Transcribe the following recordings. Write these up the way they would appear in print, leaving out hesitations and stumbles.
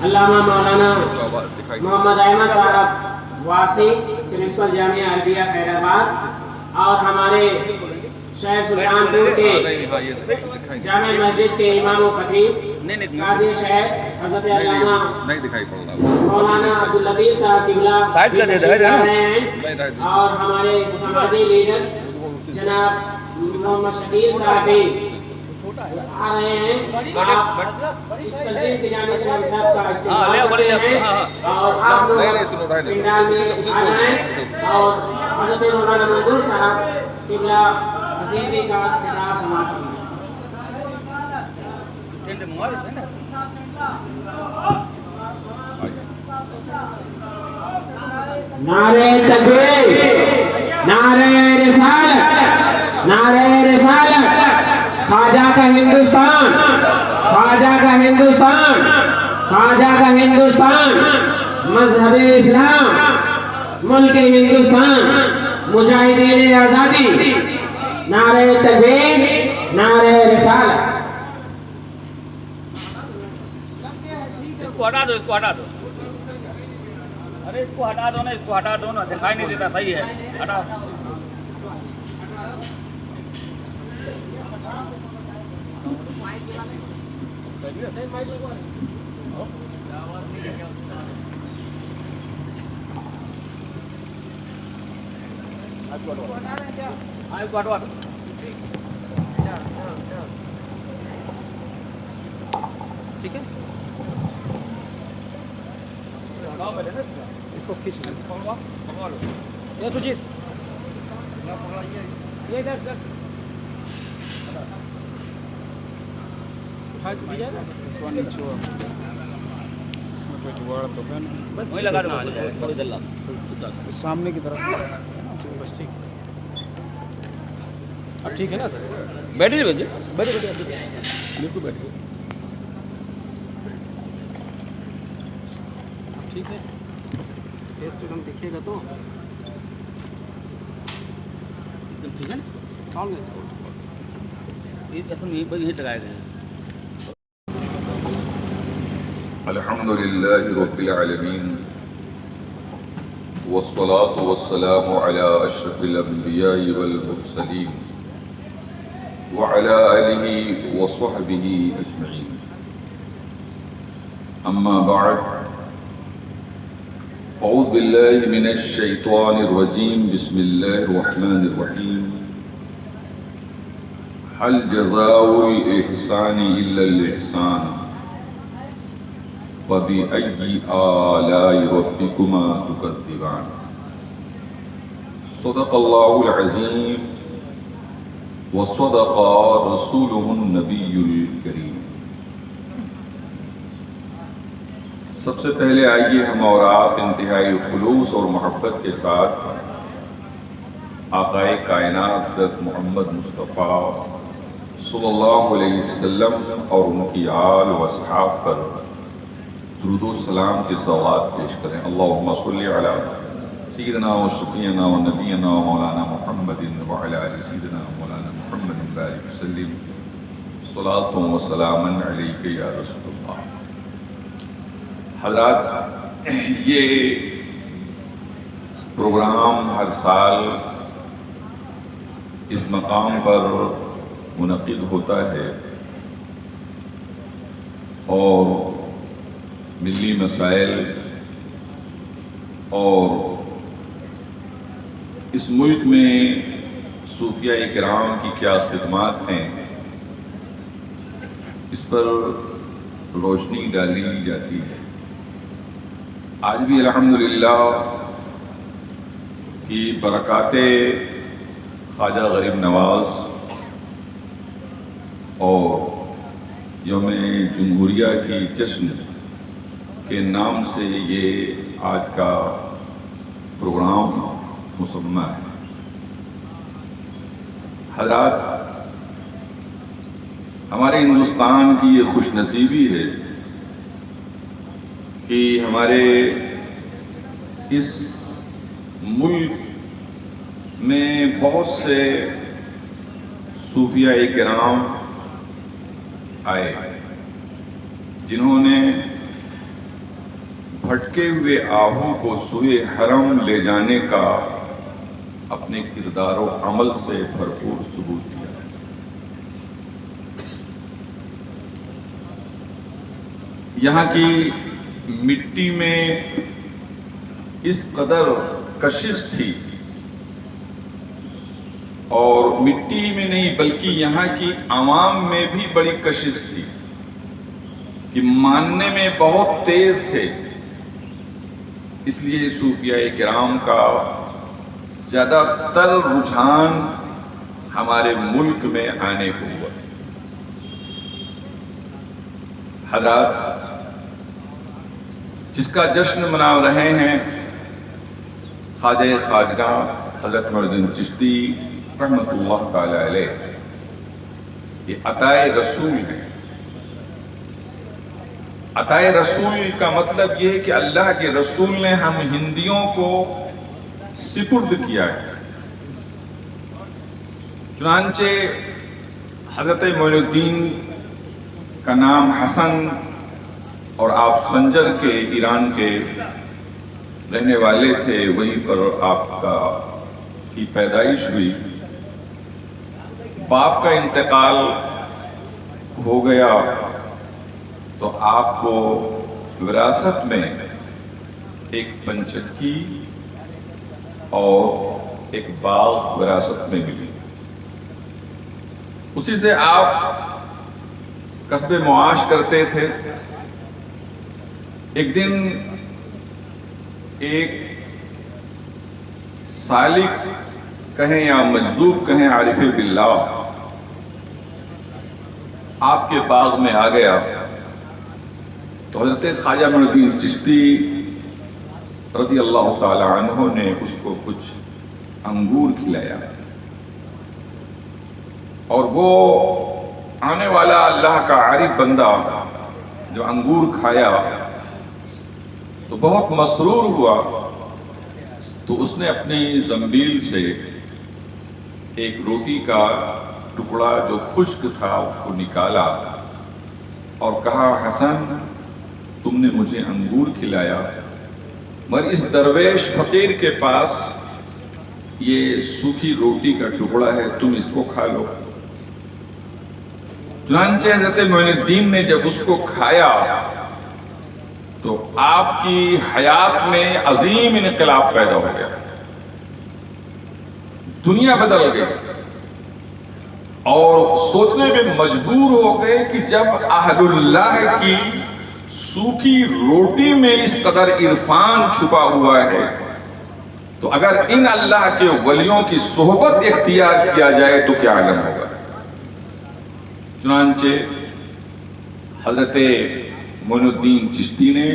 علامہ مولانا محمد احمد صاحب واسی پرنسپل جامعہ عربیہ خیر آباد اور ہمارے شہر سلطان پور کے جامع مسجد کے امام و خطیب قاضی شہر حضرت علامہ مولانا عبداللطیف صاحب قبلہ آ رہے ہیں اور ہمارے سماجی لیڈر جناب محمد شکیل صاحب بھی آ رہے ہیں. آپ اس تنظیم کی جانب سے ہم سب کا استقبال کرتے ہیں اور آپ لوگ پنڈال میں آ جائیں اور حضرت مولانا منظور صاحب قبلہ عزیزی کا خطاب سماعت کریں. نعرہ تکبیر، نعرہ رسالت، نعرہ رسالت. خواجہ کا ہندوستان، خواجہ کا ہندوستان، خواجہ کا ہندوستان، مذہب اسلام، ملک ہندوستان، مجاہدین آزادی. نعرہ تکبیر، نعرہ رسالت. اس کو ہٹا دو، اس کو ہٹا دو. ارے اس کو ہٹا دو نا، اس کو ہٹا دو نا، دکھائی نہیں دیتا. صحیح ہے، ہٹاؤ. ٹھیک ہے، اس کو کھینچ لیں. یہ سجیت یہ ادھر ادھر وہی لگا دو سامنے کی طرف. بس ٹھیک، اب ٹھیک ہے نا سر؟ بیٹھے بیٹھے بیٹھے بیٹھے بالکل بیٹھے. ٹھیک ہے، فیس تو ہم دیکھیے گا تو ٹھیک ہے نا. سامنے یہیں لگائے گئے. الحمد لله رب العالمين والصلاة والسلام على أشرف الأنبياء والمرسلين وعلى آله وصحبه أجمعين. أما بعد، أعوذ بالله من الشيطان الرجيم. بسم الله الرحمن الرحيم. هل جزاء الإحسان إلا الإحسان فبأي آلاء ربكما تكذبان. صدق الله العظيم وصدق رسوله النبي الكريم. سب سے پہلے آئیے ہم اور آپ انتہائی خلوص اور محبت کے ساتھ آقائے کائنات حضرت محمد مصطفیٰ صلی اللہ علیہ وسلم اور ان کی آل و اصحاب پر درود و سلام کے صلوات پیش کریں. اللہم صلی علی سیدنا و شفیعنا و نبینا و مولانا محمد وعلی آل سیدنا مولانا محمد بارک وسلم. صلاۃ و سلاما علیک یا رسول اللہ. حضرات، یہ پروگرام ہر سال اس مقام پر منعقد ہوتا ہے اور ملی مسائل اور اس ملک میں صوفیہ کرام کی کیا خدمات ہیں اس پر روشنی ڈالی جاتی ہے. آج بھی الحمدللہ کی برکات خواجہ غریب نواز اور یوم جمہوریہ کی جشن کے نام سے یہ آج کا پروگرام مسمى ہے. حضرات، ہمارے ہندوستان کی یہ خوش نصیبی ہے کہ ہمارے اس ملک میں بہت سے صوفیہ کرام آئے جنہوں نے بھٹکے ہوئے آہو کو سوئے حرم لے جانے کا اپنے کردار و عمل سے بھرپور ثبوت دیا۔ یہاں کی مٹی میں اس قدر کشش تھی، اور مٹی میں نہیں بلکہ یہاں کی عوام میں بھی بڑی کشش تھی کہ ماننے میں بہت تیز تھے۔ اس لیے صوفیاء کرام کا زیادہ تر رجحان ہمارے ملک میں آنے کو ہوا۔ حضرات، جس کا جشن منا رہے ہیں خواجہ خواجگاں حضرت معین الدین چشتی رحمۃ اللہ تعالی علیہ، یہ عطائے رسول ہے۔ عطائے رسول کا مطلب یہ ہے کہ اللہ کے رسول نے ہم ہندیوں کو سپرد کیا ہے۔ چنانچہ حضرت معین الدین کا نام حسن، اور آپ سنجر کے ایران کے رہنے والے تھے، وہیں پر آپ کی پیدائش ہوئی۔ باپ کا انتقال ہو گیا تو آپ کو وراثت میں ایک پنچکی اور ایک باغ وراثت میں ملی۔ اسی سے آپ کسب معاش کرتے تھے۔ ایک دن ایک سالک کہیں یا مجذوب کہیں عارف باللہ آپ کے باغ میں آ گیا، تو حضرت خواجہ معین الدین چشتی رضی اللہ تعالی عنہ نے اس کو کچھ انگور کھلایا، اور وہ آنے والا اللہ کا عارف بندہ جو انگور کھایا تو بہت مسرور ہوا، تو اس نے اپنی زنبیل سے ایک روٹی کا ٹکڑا جو خشک تھا اس کو نکالا اور کہا، حسن تم نے مجھے انگور کھلایا، مگر اس درویش فقیر کے پاس یہ سوکھی روٹی کا ٹکڑا ہے، تم اس کو کھا لو۔ چنانچہ حضرت معین الدین نے جب اس کو کھایا تو آپ کی حیات میں عظیم انقلاب پیدا ہو گیا، دنیا بدل گئی، اور سوچنے میں مجبور ہو گئے کہ جب اہل اللہ کی سوکھی روٹی میں اس قدر عرفان چھپا ہوا ہے تو اگر ان اللہ کے ولیوں کی صحبت اختیار کیا جائے تو کیا عالم ہوگا۔ چنانچہ حضرت معین الدین چشتی نے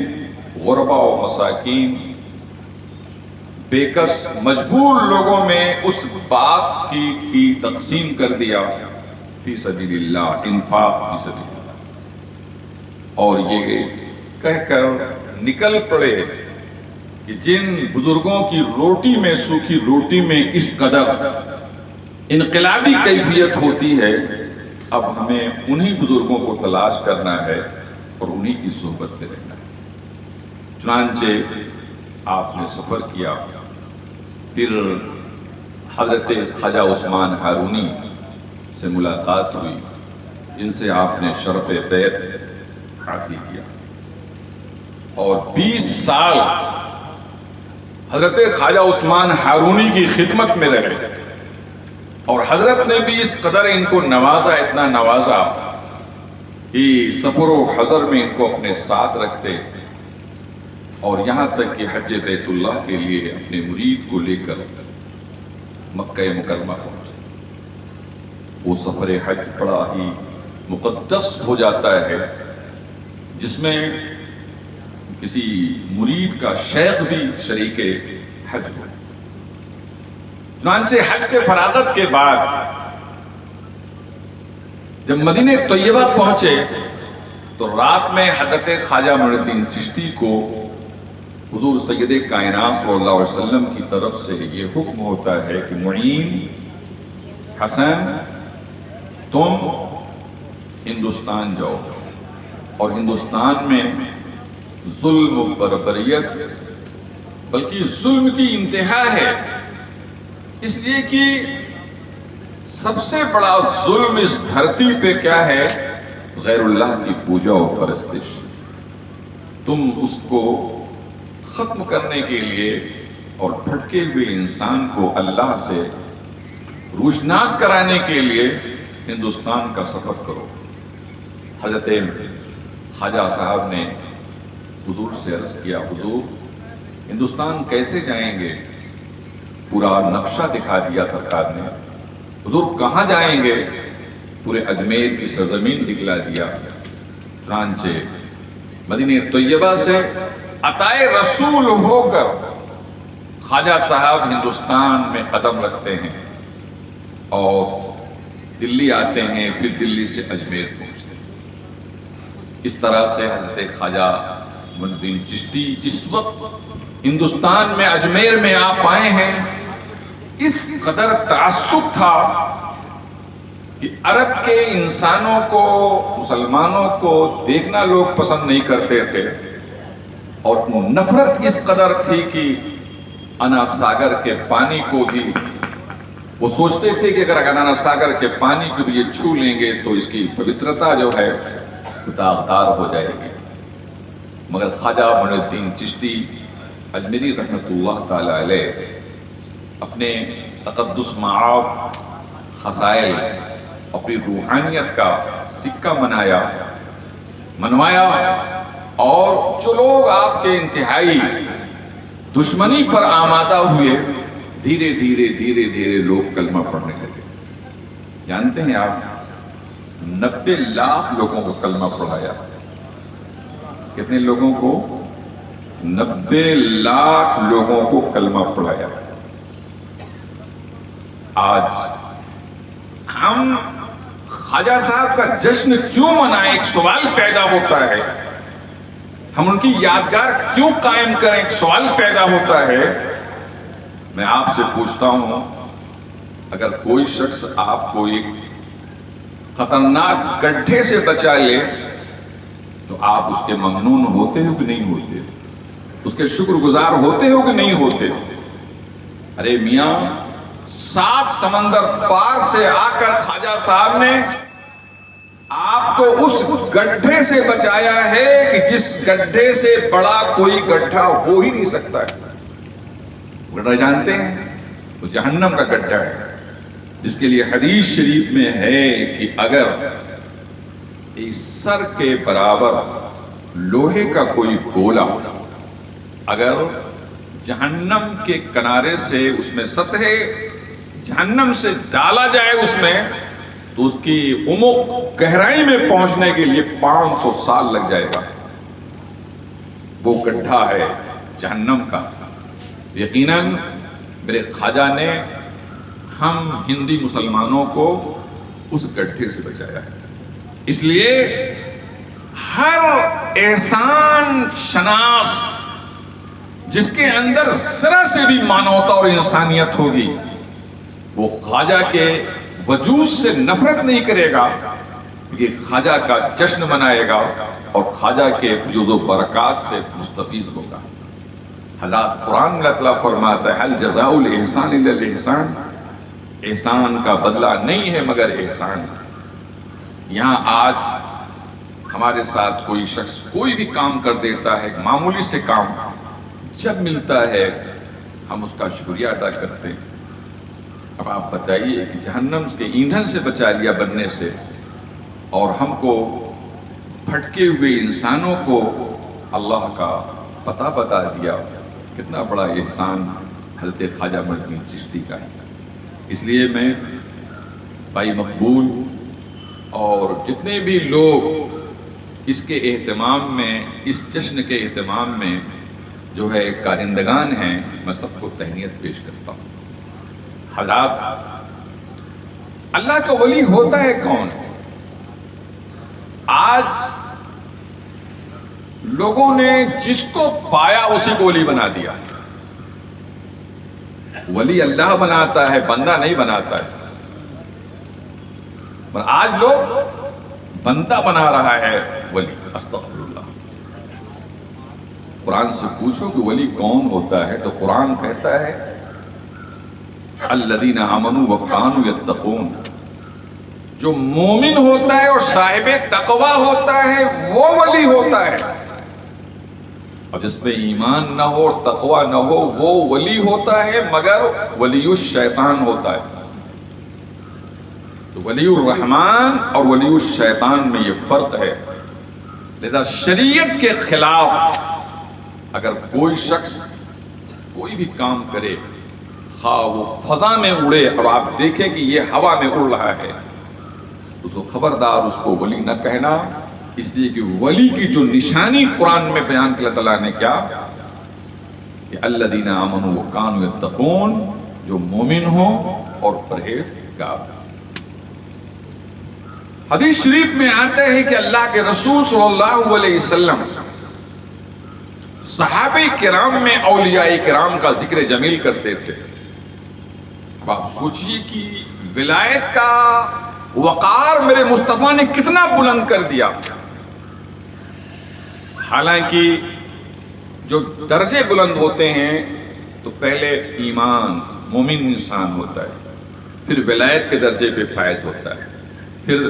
غربا و مساکین، بےکس مجبور لوگوں میں اس باغ کی تقسیم کر دیا فی سبیل اللہ، انفاق فی سبیل اللہ، اور یہ کہہ کر نکل پڑے کہ جن بزرگوں کی روٹی میں، سوکھی روٹی میں اس قدر انقلابی کیفیت ہوتی ہے، اب ہمیں انہی بزرگوں کو تلاش کرنا ہے اور انہی کی صحبت میں رہنا ہے۔ چنانچہ آپ نے سفر کیا، پھر حضرت خواجہ عثمان ہارونی سے ملاقات ہوئی، جن سے آپ نے شرف بیعت حاصل کیا، اور 20 سال حضرت خواجہ عثمان ہارونی کی خدمت میں رہے، اور حضرت نے بھی اس قدر ان کو نوازا، اتنا نوازا کہ سفر و حضر میں ان کو اپنے ساتھ رکھتے، اور یہاں تک کہ حج بیت اللہ کے لیے اپنے مرید کو لے کر مکہ مکرمہ پہنچے۔ وہ سفر حج بڑا ہی مقدس ہو جاتا ہے، جس میں کسی مرید کا شیخ بھی شریک حج ہو۔ چنانچہ حج سے فراغت کے بعد جب مدینہ طیبہ پہنچے تو رات میں حضرت خواجہ معین الدین چشتی کو حضور سید کائنات صلی اللہ علیہ وسلم کی طرف سے یہ حکم ہوتا ہے کہ معین، حسن تم ہندوستان جاؤ، اور ہندوستان میں ظلم و بربریت بلکہ ظلم کی انتہا ہے، اس لیے کہ سب سے بڑا ظلم اس دھرتی پہ کیا ہے؟ غیر اللہ کی پوجا و پرستش۔ تم اس کو ختم کرنے کے لیے اور بھٹکے ہوئے انسان کو اللہ سے روشناس کرانے کے لیے ہندوستان کا سفر کرو۔ حضرت خواجہ صاحب نے حضور سے عرض کیا، حضور ہندوستان کیسے جائیں گے؟ پورا نقشہ دکھا دیا سرکار نے۔ حضور کہاں جائیں گے؟ پورے اجمیر کی سرزمین دکھلا دیا۔ چنانچہ مدینہ طیبہ سے عطائے رسول ہو کر خواجہ صاحب ہندوستان میں قدم رکھتے ہیں اور دلی آتے ہیں، پھر دلی سے اجمیر پہنچتے ہیں۔ اس طرح سے حضرت خواجہ معین الدین چشتی جس وقت ہندوستان میں اجمیر میں آپ آئے ہیں، اس قدر تعصب تھا کہ عرب کے انسانوں کو، مسلمانوں کو دیکھنا لوگ پسند نہیں کرتے تھے، اور نفرت اس قدر تھی کہ انا ساگر کے پانی کو بھی وہ سوچتے تھے کہ اگر انا ساگر کے پانی کو بھی یہ چھو لیں گے تو اس کی پوترتا جو ہے داغدار ہو جائے گی۔ مگر خواجہ معین الدین چشتی اجمیری رحمۃ اللہ تعالی علیہ اپنے تقدس معاب خصائل، اپنی روحانیت کا سکہ منوایا، اور جو لوگ آپ کے انتہائی دشمنی پر آمادہ ہوئے، دھیرے دھیرے لوگ کلمہ پڑھنے لگے۔ جانتے ہیں آپ 90 لاکھ لوگوں کو کلمہ پڑھایا۔ کتنے لوگوں کو؟ 90 لاکھ لوگوں کو کلمہ پڑھایا۔ آج ہم خواجہ صاحب کا جشن کیوں منائیں؟ ایک سوال پیدا ہوتا ہے۔ ہم ان کی یادگار کیوں قائم کریں؟ ایک سوال پیدا ہوتا ہے۔ میں آپ سے پوچھتا ہوں، اگر کوئی شخص آپ کو ایک خطرناک گڈھے سے بچا لے تو آپ اس کے ممنون ہوتے ہو کہ نہیں ہوتے؟ اس کے شکر گزار ہوتے ہو کہ نہیں ہوتے؟ ارے میاں، 7 سمندر پار سے آ کر خواجہ صاحب نے آپ کو اس گڈھے سے بچایا ہے کہ جس گڈھے سے بڑا کوئی گڈھا ہو ہی نہیں سکتا ہے۔ گڈھا جانتے ہیں؟ وہ جہنم کا گڈھا ہے، جس کے لیے حدیث شریف میں ہے کہ اگر اس سر کے برابر لوہے کا کوئی گولا اگر جہنم کے کنارے سے اس میں سطح جہنم سے ڈالا جائے اس میں، تو اس کی عمق گہرائی میں پہنچنے کے لیے 500 سال لگ جائے گا۔ وہ گڈھا ہے جہنم کا۔ یقیناً میرے خواجہ نے ہم ہندی مسلمانوں کو اس گڈھے سے بچایا ہے۔ اس لیے ہر احسان شناس جس کے اندر ذرا سے بھی مانوتا اور انسانیت ہوگی، وہ خواجہ کے وجود سے نفرت نہیں کرے گا، کیونکہ خواجہ کا جشن منائے گا اور خواجہ کے فیوز و برکات سے مستفیض ہوگا۔ حضرات قرآن میں اللہ فرماتا ہے، حل جزاء الاحسان الا الاحسان، احسان کا بدلہ نہیں ہے مگر احسان۔ یہاں آج ہمارے ساتھ کوئی شخص کوئی بھی کام کر دیتا ہے، معمولی سے کام، جب ملتا ہے ہم اس کا شکریہ ادا کرتے ہیں۔ اب آپ بتائیے کہ جہنم کے ایندھن سے بچا لیا بننے سے، اور ہم کو بھٹکے ہوئے انسانوں کو اللہ کا پتہ بتا دیا، کتنا بڑا احسان حضرت خواجہ معین الدین چشتی کا ہے۔ اس لیے میں بھائی مقبول اور جتنے بھی لوگ اس کے اہتمام میں، اس جشن کے اہتمام میں جو ہے کارندگان ہیں، میں سب کو تہنیت پیش کرتا ہوں۔ حضرات، اللہ کا ولی ہوتا ہے کون؟ آج لوگوں نے جس کو پایا اسی کو ولی بنا دیا۔ ولی اللہ بناتا ہے، بندہ نہیں بناتا ہے۔ پر آج لوگ بندہ بنا رہا ہے ولی۔ استغفر اللہ۔ قرآن سے پوچھو کہ ولی کون ہوتا ہے، تو قرآن کہتا ہے الذین آمنوا وکانوا یتقون، جو مومن ہوتا ہے اور صاحب تقوی ہوتا ہے وہ ولی ہوتا ہے، اور جس میں ایمان نہ ہو اور تقوی نہ ہو وہ ولی ہوتا ہے مگر ولی الشیطان ہوتا ہے۔ تو ولی الرحمن اور ولی الشیطان میں یہ فرق ہے۔ لذا شریعت کے خلاف اگر کوئی شخص کوئی بھی کام کرے، خواہ وہ فضا میں اڑے اور آپ دیکھیں کہ یہ ہوا میں اڑ رہا ہے، اس کو خبردار اس کو ولی نہ کہنا، اس لیے کہ ولی کی جو نشانی قرآن میں بیان کیا اللہ تعالیٰ نے کیا کہ الذین آمنوا وکانوا یتقون، جو مومن ہوں اور پرہیزگار۔ حدیث شریف میں آتا ہے کہ اللہ کے رسول صلی اللہ علیہ وسلم صحابہ کرام میں اولیاء کرام کا ذکر جمیل کرتے تھے۔ اب آپ سوچئے کہ ولایت کا وقار میرے مصطفیٰ نے کتنا بلند کر دیا۔ حالانکہ جو درجے بلند ہوتے ہیں تو پہلے ایمان مومن انسان ہوتا ہے، پھر ولایت کے درجے پہ فائز ہوتا ہے، پھر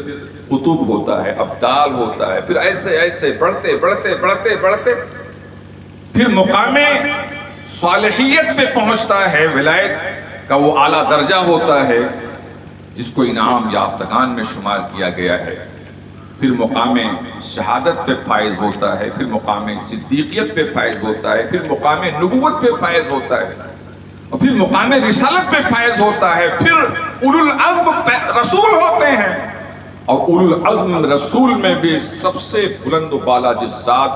قطب ہوتا ہے، ابدال ہوتا ہے، پھر ایسے ایسے بڑھتے بڑھتے بڑھتے بڑھتے پھر مقام صالحیت پہ پہنچتا ہے۔ ولایت کا وہ اعلیٰ درجہ ہوتا ہے جس کو انعام یافتگان میں شمار کیا گیا ہے، پھر مقام شہادت پہ فائز ہوتا ہے، پھر مقام صدیقیت پہ فائز ہوتا ہے، پھر مقام نبوت پہ فائز ہوتا ہے، اور پھر مقام رسالت پہ فائز ہوتا ہے، پھر اولو العزم رسول ہوتے ہیں، اور اولو العزم رسول میں بھی سب سے بلند و بالا جس ذات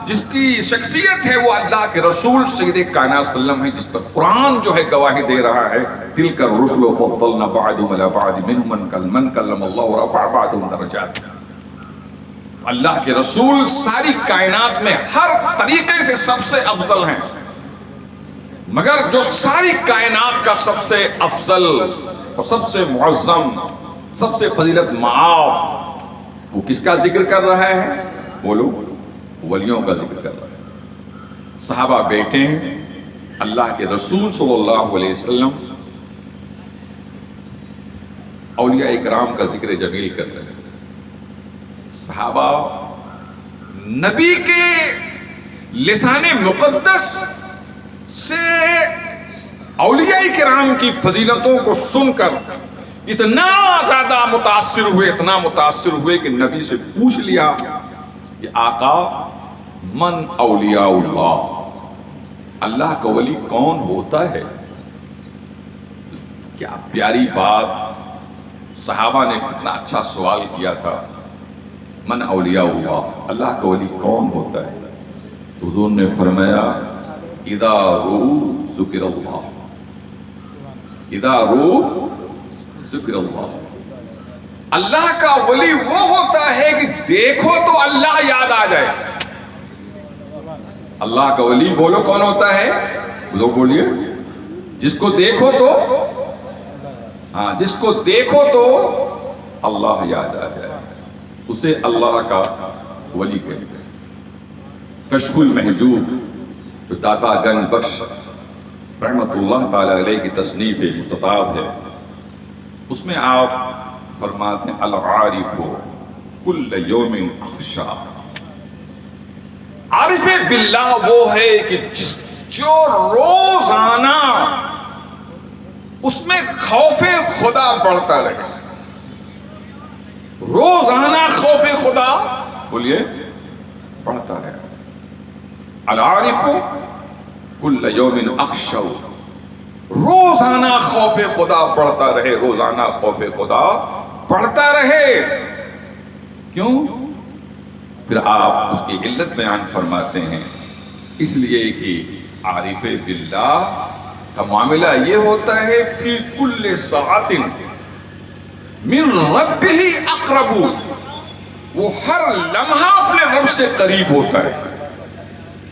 جس کی شخصیت ہے وہ اللہ کے رسول سید کائنات صلی اللہ علیہ وسلم ہے، جس پر قرآن جو ہے گواہی دے رہا ہے تلک الرسل فضلنا بعضهم علی بعض منهم من کلم اللہ ورفع بعضهم درجات۔ اللہ کے رسول ساری کائنات میں ہر طریقے سے سب سے افضل ہیں، مگر جو ساری کائنات کا سب سے افضل اور سب سے معظم، سب سے فضیلت معاب، وہ کس کا ذکر کر رہا ہے؟ بولو، ولیوں کا ذکر کر رہا ہے۔ صحابہ بیٹھے ہیں، اللہ کے رسول صلی اللہ علیہ وسلم اولیاء کرام کا ذکر جمیل کر رہے ہیں۔ صحابہ نبی کے لسان مقدس سے اولیاء کرام کی فضیلتوں کو سن کر اتنا زیادہ متاثر ہوئے کہ نبی سے پوچھ لیا کہ آقا من اولیاء اللہ کا ولی کون ہوتا ہے؟ کیا پیاری بات، صحابہ نے کتنا اچھا سوال کیا تھا، من اولیاء اللہ کا ولی کون ہوتا ہے؟ حضور نے فرمایا اذا رو ذکر اللہ، اذا رو ذکر اللہ، اللہ کا ولی وہ ہوتا ہے کہ دیکھو تو اللہ یاد آ جائے۔ اللہ کا ولی بولو کون ہوتا ہے؟ لوگ بولیے، جس کو دیکھو تو جس کو دیکھو تو اللہ یاد آ جائے، اسے اللہ کا ولی کہتے ہیں۔ کشف المحجوب جو داتا گنج بخش رحمت اللہ تعالی علیہ کی تصنیف مستطاب ہے، اس میں آپ فرماتے ہیں العارف کل یوم اخشا، عارف باللہ وہ ہے کہ جو روزانہ اس میں خوف خدا بڑھتا رہے، روزانہ خوف خدا بولیے بڑھتا رہے۔ العارف کل یوم اخشا، روزانہ خوف خدا بڑھتا رہے، روزانہ خوف خدا بڑھتا رہے۔ کیوں؟ پھر آپ اس کی علت بیان فرماتے ہیں، اس لیے کہ عارف باللہ کا معاملہ یہ ہوتا ہے فی کل ساعت من ربہ اقرب، وہ ہر لمحہ اپنے رب سے قریب ہوتا ہے،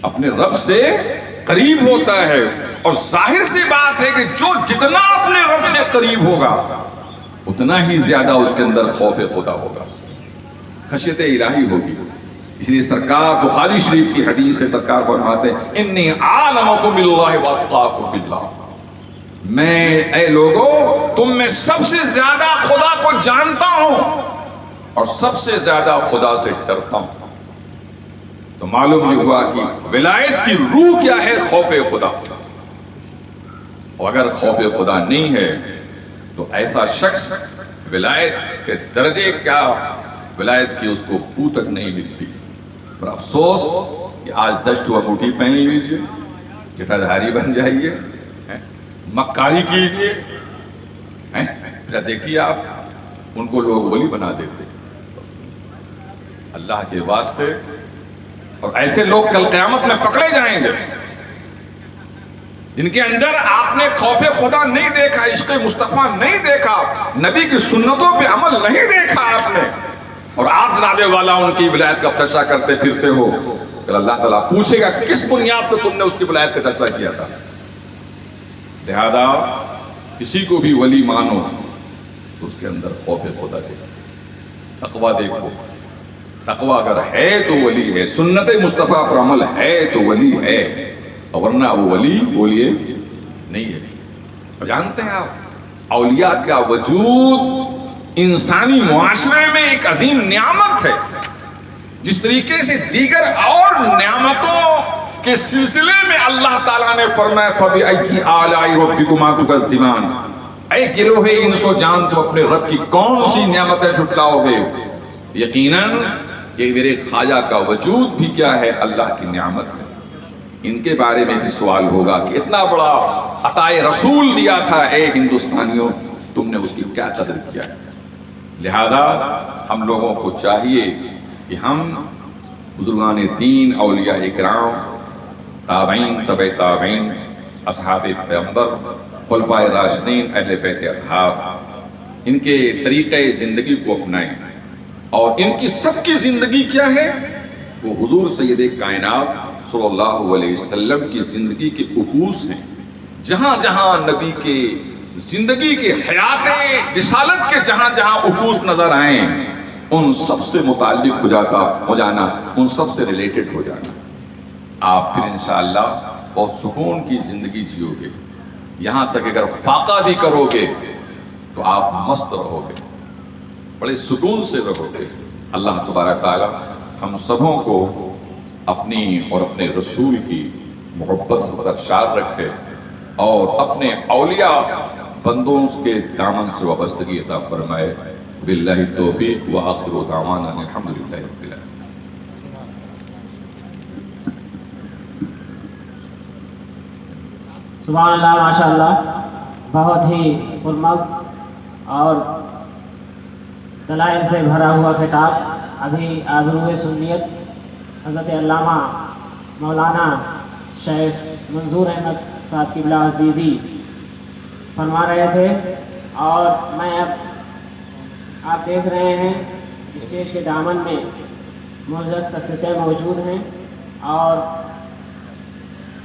اپنے رب سے قریب ہوتا ہے، اور ظاہر سی بات ہے کہ جو جتنا اپنے رب سے قریب ہوگا اتنا ہی زیادہ اس کے اندر خوف خدا ہوگا، خشیت الہی ہوگی۔ اس لیے سرکار بخاری شریف کی حدیث ہے، سرکار فرماتے ہیں انی اعلمکم باللہ واتقاکم باللہ، میں اے لوگو تم میں سب سے زیادہ خدا کو جانتا ہوں اور سب سے زیادہ خدا سے ڈرتا ہوں۔ تو معلوم یہ ہوا کہ ولایت کی روح کیا ہے؟ خوف خدا۔ اور اگر خوف خدا نہیں ہے تو ایسا شخص ولایت کے درجے کیا، ولایت کی اس کو بو تک نہیں ملتی۔ پر افسوس کہ آج 10 ٹو انگوٹھی پہن لیجیے، جٹادھاری بن جائیے، مکاری کیجیے، پھر دیکھیے آپ ان کو لوگ ولی بنا دیتے۔ اللہ کے واسطے، اور ایسے لوگ کل قیامت میں پکڑے جائیں گے جن کے اندر آپ نے خوف خدا نہیں دیکھا، عشق مصطفیٰ نہیں دیکھا، نبی کی سنتوں پہ عمل نہیں دیکھا آپ نے، اور آپ جناب والا ان کی ولایت کا چرچا کرتے پھرتے ہو، پھر اللہ تعالیٰ پوچھے گا کس بنیاد پہ تم نے اس کی ولایت کا چرچا کیا تھا۔ لہذا کسی کو بھی ولی مانو تو اس کے اندر خوف خدا دیکھو، تقویٰ دیکھو۔ تقویٰ اگر ہے تو ولی ہے، سنت مصطفیٰ پر عمل ہے تو ولی ہے، اور ورنہ وہ ولی بولیے نہیں ہے۔ اور جانتے ہیں آپ اولیاء کا وجود انسانی معاشرے میں ایک عظیم نعمت ہے، جس طریقے سے دیگر اور نعمتوں کے سلسلے میں اللہ تعالیٰ نے فرمایا فَبِأَيِّ آلَاءِ رَبِّكُمَا تُكَذِّبَانِ، اے گروہ انس و جان تم اپنے رب کی کون سی نعمتیں جھٹلاؤ گے؟ یقیناً یہ میرے خواجہ کا وجود بھی کیا ہے؟ اللہ کی نعمت ہے۔ ان کے بارے میں بھی سوال ہوگا کہ اتنا بڑا عطائے رسول دیا تھا، اے ہندوستانیوں تم نے اس کی کیا قدر کیا ہے؟ لہذا ہم لوگوں کو چاہیے کہ ہم بزرگان دین، اولیاء اکرام، تابعین، تبع تابعین، اصحاب پیغمبر، خلفائے راشدین، اہل بیت اطہار، ان کے طریقے زندگی کو اپنائیں، اور ان کی سب کی زندگی کیا ہے؟ وہ حضور سید کائنات صلی اللہ علیہ وسلم کی زندگی کے عکوس ہیں۔ جہاں جہاں نبی کے زندگی کے حیات رسالت کے جہاں جہاں عکوس نظر آئیں، ان سب سے متعلق ہو جانا، ان سب سے ریلیٹڈ ہو جانا، آپ پھر انشاءاللہ بہت سکون کی زندگی جیو گے۔ یہاں تک اگر فاقہ بھی کرو گے تو آپ مست رہو گے، بڑے سکون سے رہو گے۔ اللہ تبارک تعالیٰ ہم سبوں کو اپنی اور اپنے رسول کی محبت سے سرشار رکھے، اور اپنے اولیاء بندوں کے دامن سے وابستگی عطا فرمائے۔ باللہ التوفیق وآخر دعوانا الحمدللہ رب العالمین۔ سبحان اللہ، ماشاءاللہ، بہت ہی پرمغز اور دلائل سے بھرا ہوا خطاب۔ ابھی آبروئے سنیت حضرت علامہ مولانا شیخ منظور احمد صاحب قبلہ عزیزی فرما رہے تھے، اور میں اب آپ دیکھ رہے ہیں اسٹیج کے دامن میں معزز شخصیتیں موجود ہیں، اور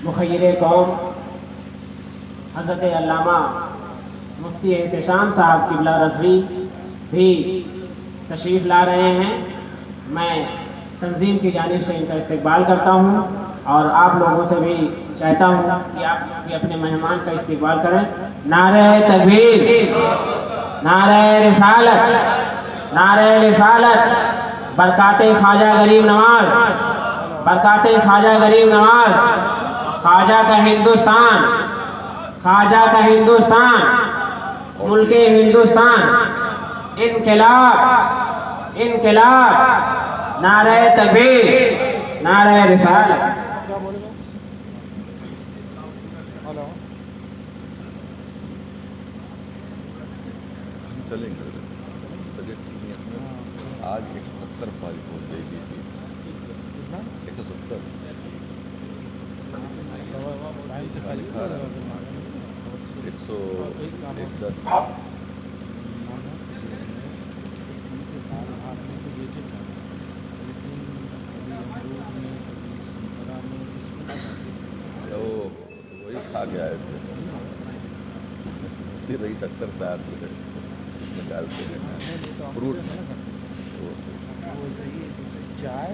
مخیر قوم حضرت علامہ مفتی احتشام صاحب قبلہ رضوی بھی تشریف لا رہے ہیں۔ میں تنظیم کی جانب سے ان کا استقبال کرتا ہوں، اور آپ لوگوں سے بھی چاہتا ہوں کہ آپ بھی اپنے مہمان کا استقبال کریں۔ نعرہ تکبیر، نعرہ رسالت، نعرہ رسالت، برکات خواجہ غریب نواز، برکات خواجہ غریب نواز، خواجہ کا ہندوستان، خواجہ کا ہندوستان، ملک ہندوستان، انقلاب، انقلاب، نعرہ تکبیر، نعرہ رسالت۔ چلیں گے آج 170 پائی پہنچ جائے گی، 170 وہی کھا کے آئے تھے، رہی 70 سال ڈالتے ہیں فروٹ، چائے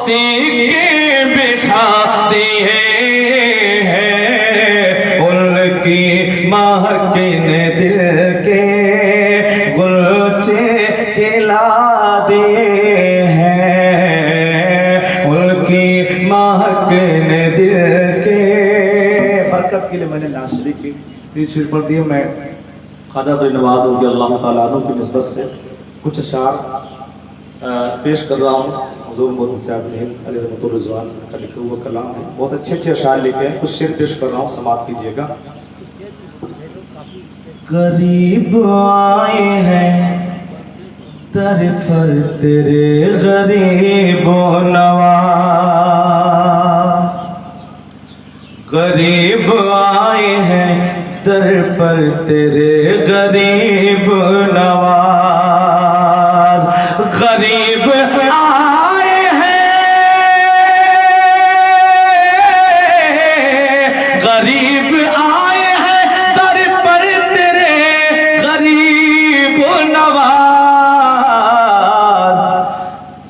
سکے بچھا دیے ہیں، ان کی مہک نے دل کے غلچے کھلا دیے ہیں، ان کی مہک نے دل کے۔ برکت کے لیے میں نے نعت شریف کی 3 شعر پڑھ دیے۔ میں خواجہ عبد النواز رضی اللہ تعالیٰ عنہ کی نسبت سے کچھ اشعار پیش کر رہا ہوں۔ حضور محمد سیاض الہند علیہ رحمۃ الرضوان کا لکھا ہوا کلام ہے، بہت اچھے اچھے اشعار لکھے ہیں، کچھ شعر پیش کر رہا ہوں، سماعت کیجیے گا۔ قریب آئے ہیں در پر تیرے غریب و نواز، غریب آئے ہیں در پر تیرے غریب نواز، غریب آئے ہیں، غریب آئے ہیں در پر تیرے غریب نواز،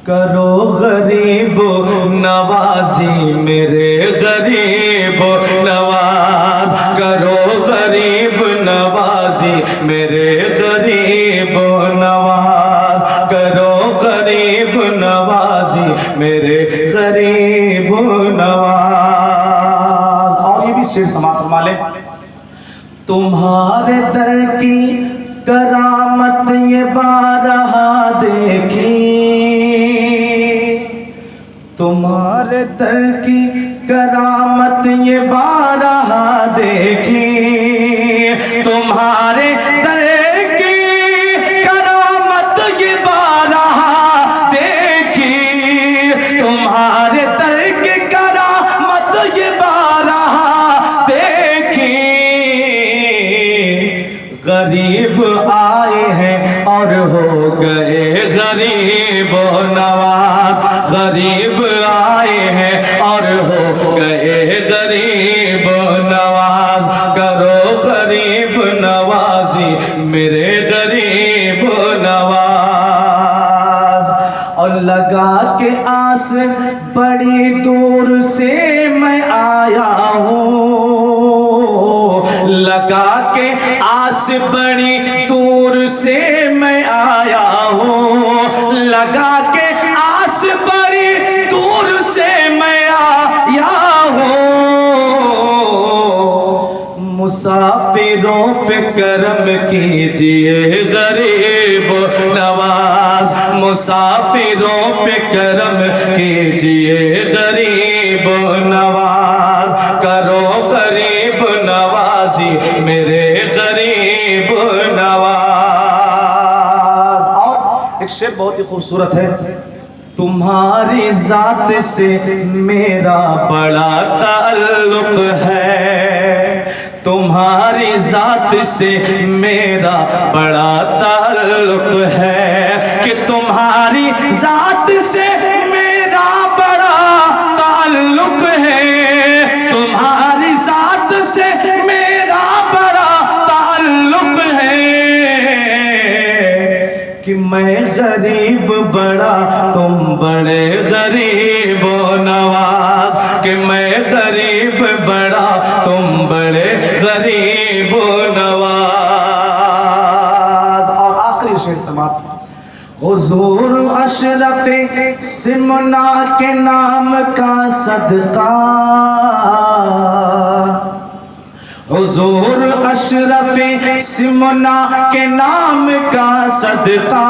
کرو غریب نوازی میرے غریب نواز، کرو غریب نوازی میرے غریب نواز، کرو غریب نوازی میرے غریب نواز۔ اور یہ بھی شعر سماعت فرما لیں۔ تمہارے در کی کرامت یہ بارہا دیکھی، تمہارے در کی کرامت یہ بارہا دیکھی، تمہارے در کی کرامت یہ بارہا دیکھی، تمہارے در کی کرامت یہ بارہا دیکھی، غریب آئے ہیں اور ہو گئے غریب و نواز، غریب آئے ہیں اور ہو گئے غریب نواز، کرو غریب نوازی میرے غریب نواز۔ اور لگا کے آس بڑی دور سے میں آیا ہوں، لگا کے آس بڑی دور سے میں آیا ہوں، لگا کے آس بڑی دور سے میں آیا ہوں، مسافروں پہ کرم کیجئے غریب نواز، مسافروں پہ کرم کیجئے غریب نواز، کرو غریب نوازی میرے غریب نواز۔ اور ایک شعر بہت ہی خوبصورت ہے۔ تمہاری ذات سے میرا بڑا تعلق ہے، تمہاری ذات سے میرا بڑا تعلق ہے، کہ تمہاری ذات سے میرا بڑا تعلق ہے، تمہاری ذات سے میرا بڑا تعلق ہے، کہ میں غریب بڑا تم بڑے غریب و نواز، کہ میں غریب بڑا تم بڑے غریب و نواز۔ اور آخری شعر سماعت۔ حضور اشرف سمنا کے نام کا صدقہ، حضور اشرف سمنا کے نام کا صدقہ،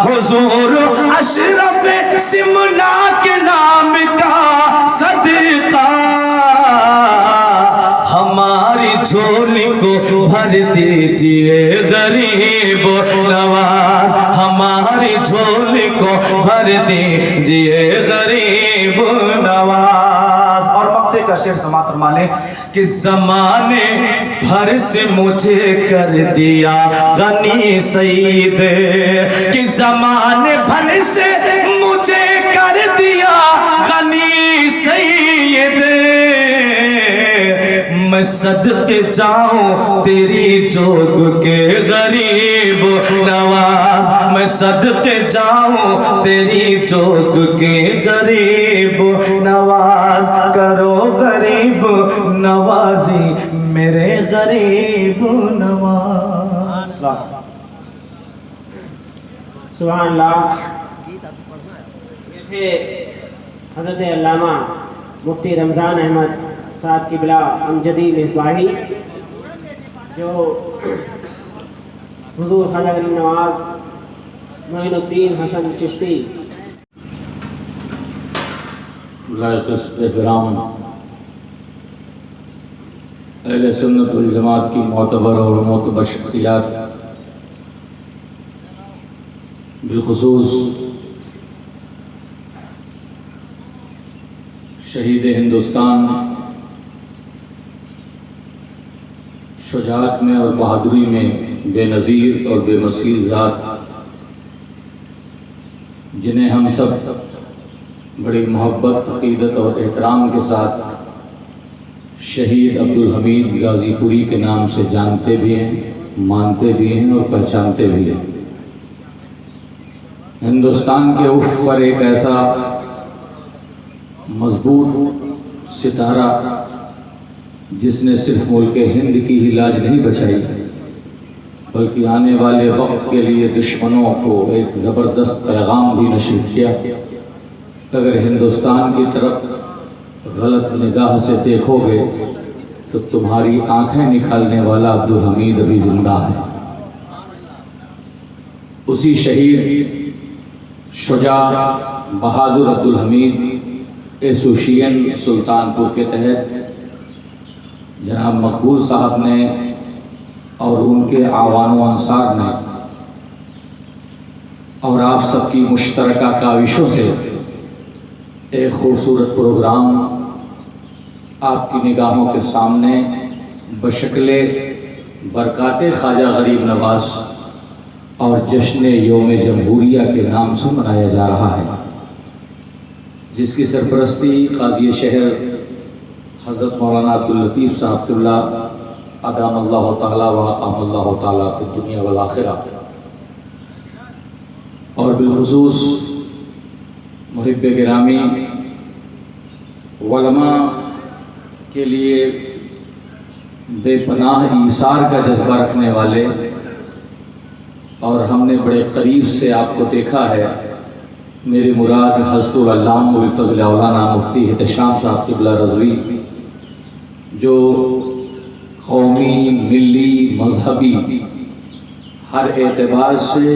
حضور اشرف سمنا کے نام کا صدقہ، ہماری جھولی کو بھر دیجئے غریب نواز، ہماری جھولی کو بھر دیجئے غریب نواز۔ اور مقطع کا شعر سماعت فرما لیں کہ زمانے بھر سے مجھے کر دیا غنی سید، کہ زمانے بھر سے مجھے کر دیا غنی سید، میں صدقے جاؤں تیری جوگ کے غریب نواز، میں صدقے جاؤں تیری جوگ کے غریب نواز، کرو غریب نوازی میرے غریب نواز۔ سبحان اللہ۔ یہ تھے حضرت علامہ مفتی رمضان احمد صاحب قبلہ امجدی مصباحی، جو حضور خواجہ غریب نواز معین الدین حسن چشتی لائق احترام اہل سنت والجماعت کی معتبر اور معتبر شخصیات، بالخصوص شہید ہندوستان، شجاعت میں اور بہادری میں بے نظیر اور بے مثیل ذات، جنہیں ہم سب بڑی محبت، عقیدت اور احترام کے ساتھ شہید عبدالحمید غازی پوری کے نام سے جانتے بھی ہیں، مانتے بھی ہیں اور پہچانتے بھی ہیں۔ ہندوستان کے افق پر ایک ایسا مضبوط ستارہ جس نے صرف ملک ہند کی ہی لاج نہیں بچائی، بلکہ آنے والے وقت کے لیے دشمنوں کو ایک زبردست پیغام بھی نشر کیا۔ اگر ہندوستان کی طرف غلط نگاہ سے دیکھو گے تو تمہاری آنکھیں نکالنے والا عبدالحمید ابھی زندہ ہے۔ اسی شہید شجاع بہادر عبدالحمید ایسوسیشن سلطان پور کے تحت جناب مقبول صاحب نے اور ان کے اعوان و انصار نے اور آپ سب کی مشترکہ کاوشوں سے ایک خوبصورت پروگرام آپ کی نگاہوں کے سامنے بشکل برکات خواجہ غریب نواز اور جشن یوم جمہوریہ کے نام سے منایا جا رہا ہے، جس کی سرپرستی قاضی شہر حضرت مولانا عبداللطیف صاحب قبلہ ادام اللہ تعالیٰ و اقام اللہ تعالیٰ فی الدنیا والآخرہ، اور بالخصوص محب گرامی علماء کے لیے بے پناہ ایثار کا جذبہ رکھنے والے، اور ہم نے بڑے قریب سے آپ کو دیکھا ہے، میری مراد حضرت العلامہ بالفضل مولانا مفتی احتشام صاحب قبلہ رضوی، جو قومی، ملی، مذہبی ہر اعتبار سے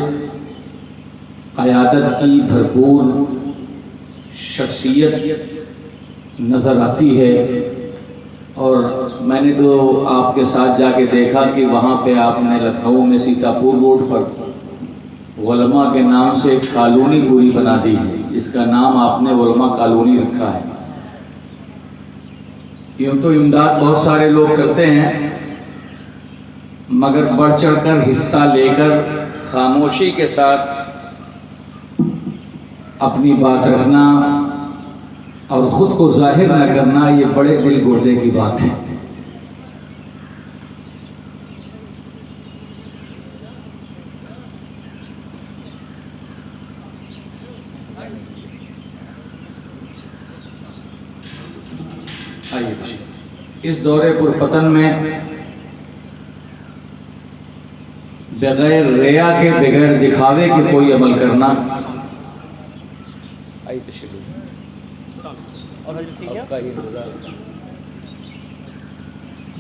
قیادت کی بھرپور شخصیت نظر آتی ہے۔ اور میں نے تو آپ کے ساتھ جا کے دیکھا کہ وہاں پہ آپ نے لکھنؤ میں سیتاپور روڈ پر علماء کے نام سے ایک کالونی پوری بنا دی ہے، جس کا نام آپ نے علماء کالونی رکھا ہے۔ یوں تو امداد بہت سارے لوگ کرتے ہیں، مگر بڑھ چڑھ کر حصہ لے کر خاموشی کے ساتھ اپنی بات رکھنا اور خود کو ظاہر نہ کرنا، یہ بڑے دل گردے کی بات ہے۔ اس دورے پرفتن میں بغیر ریا کے، بغیر دکھاوے کے کوئی عمل کرنا،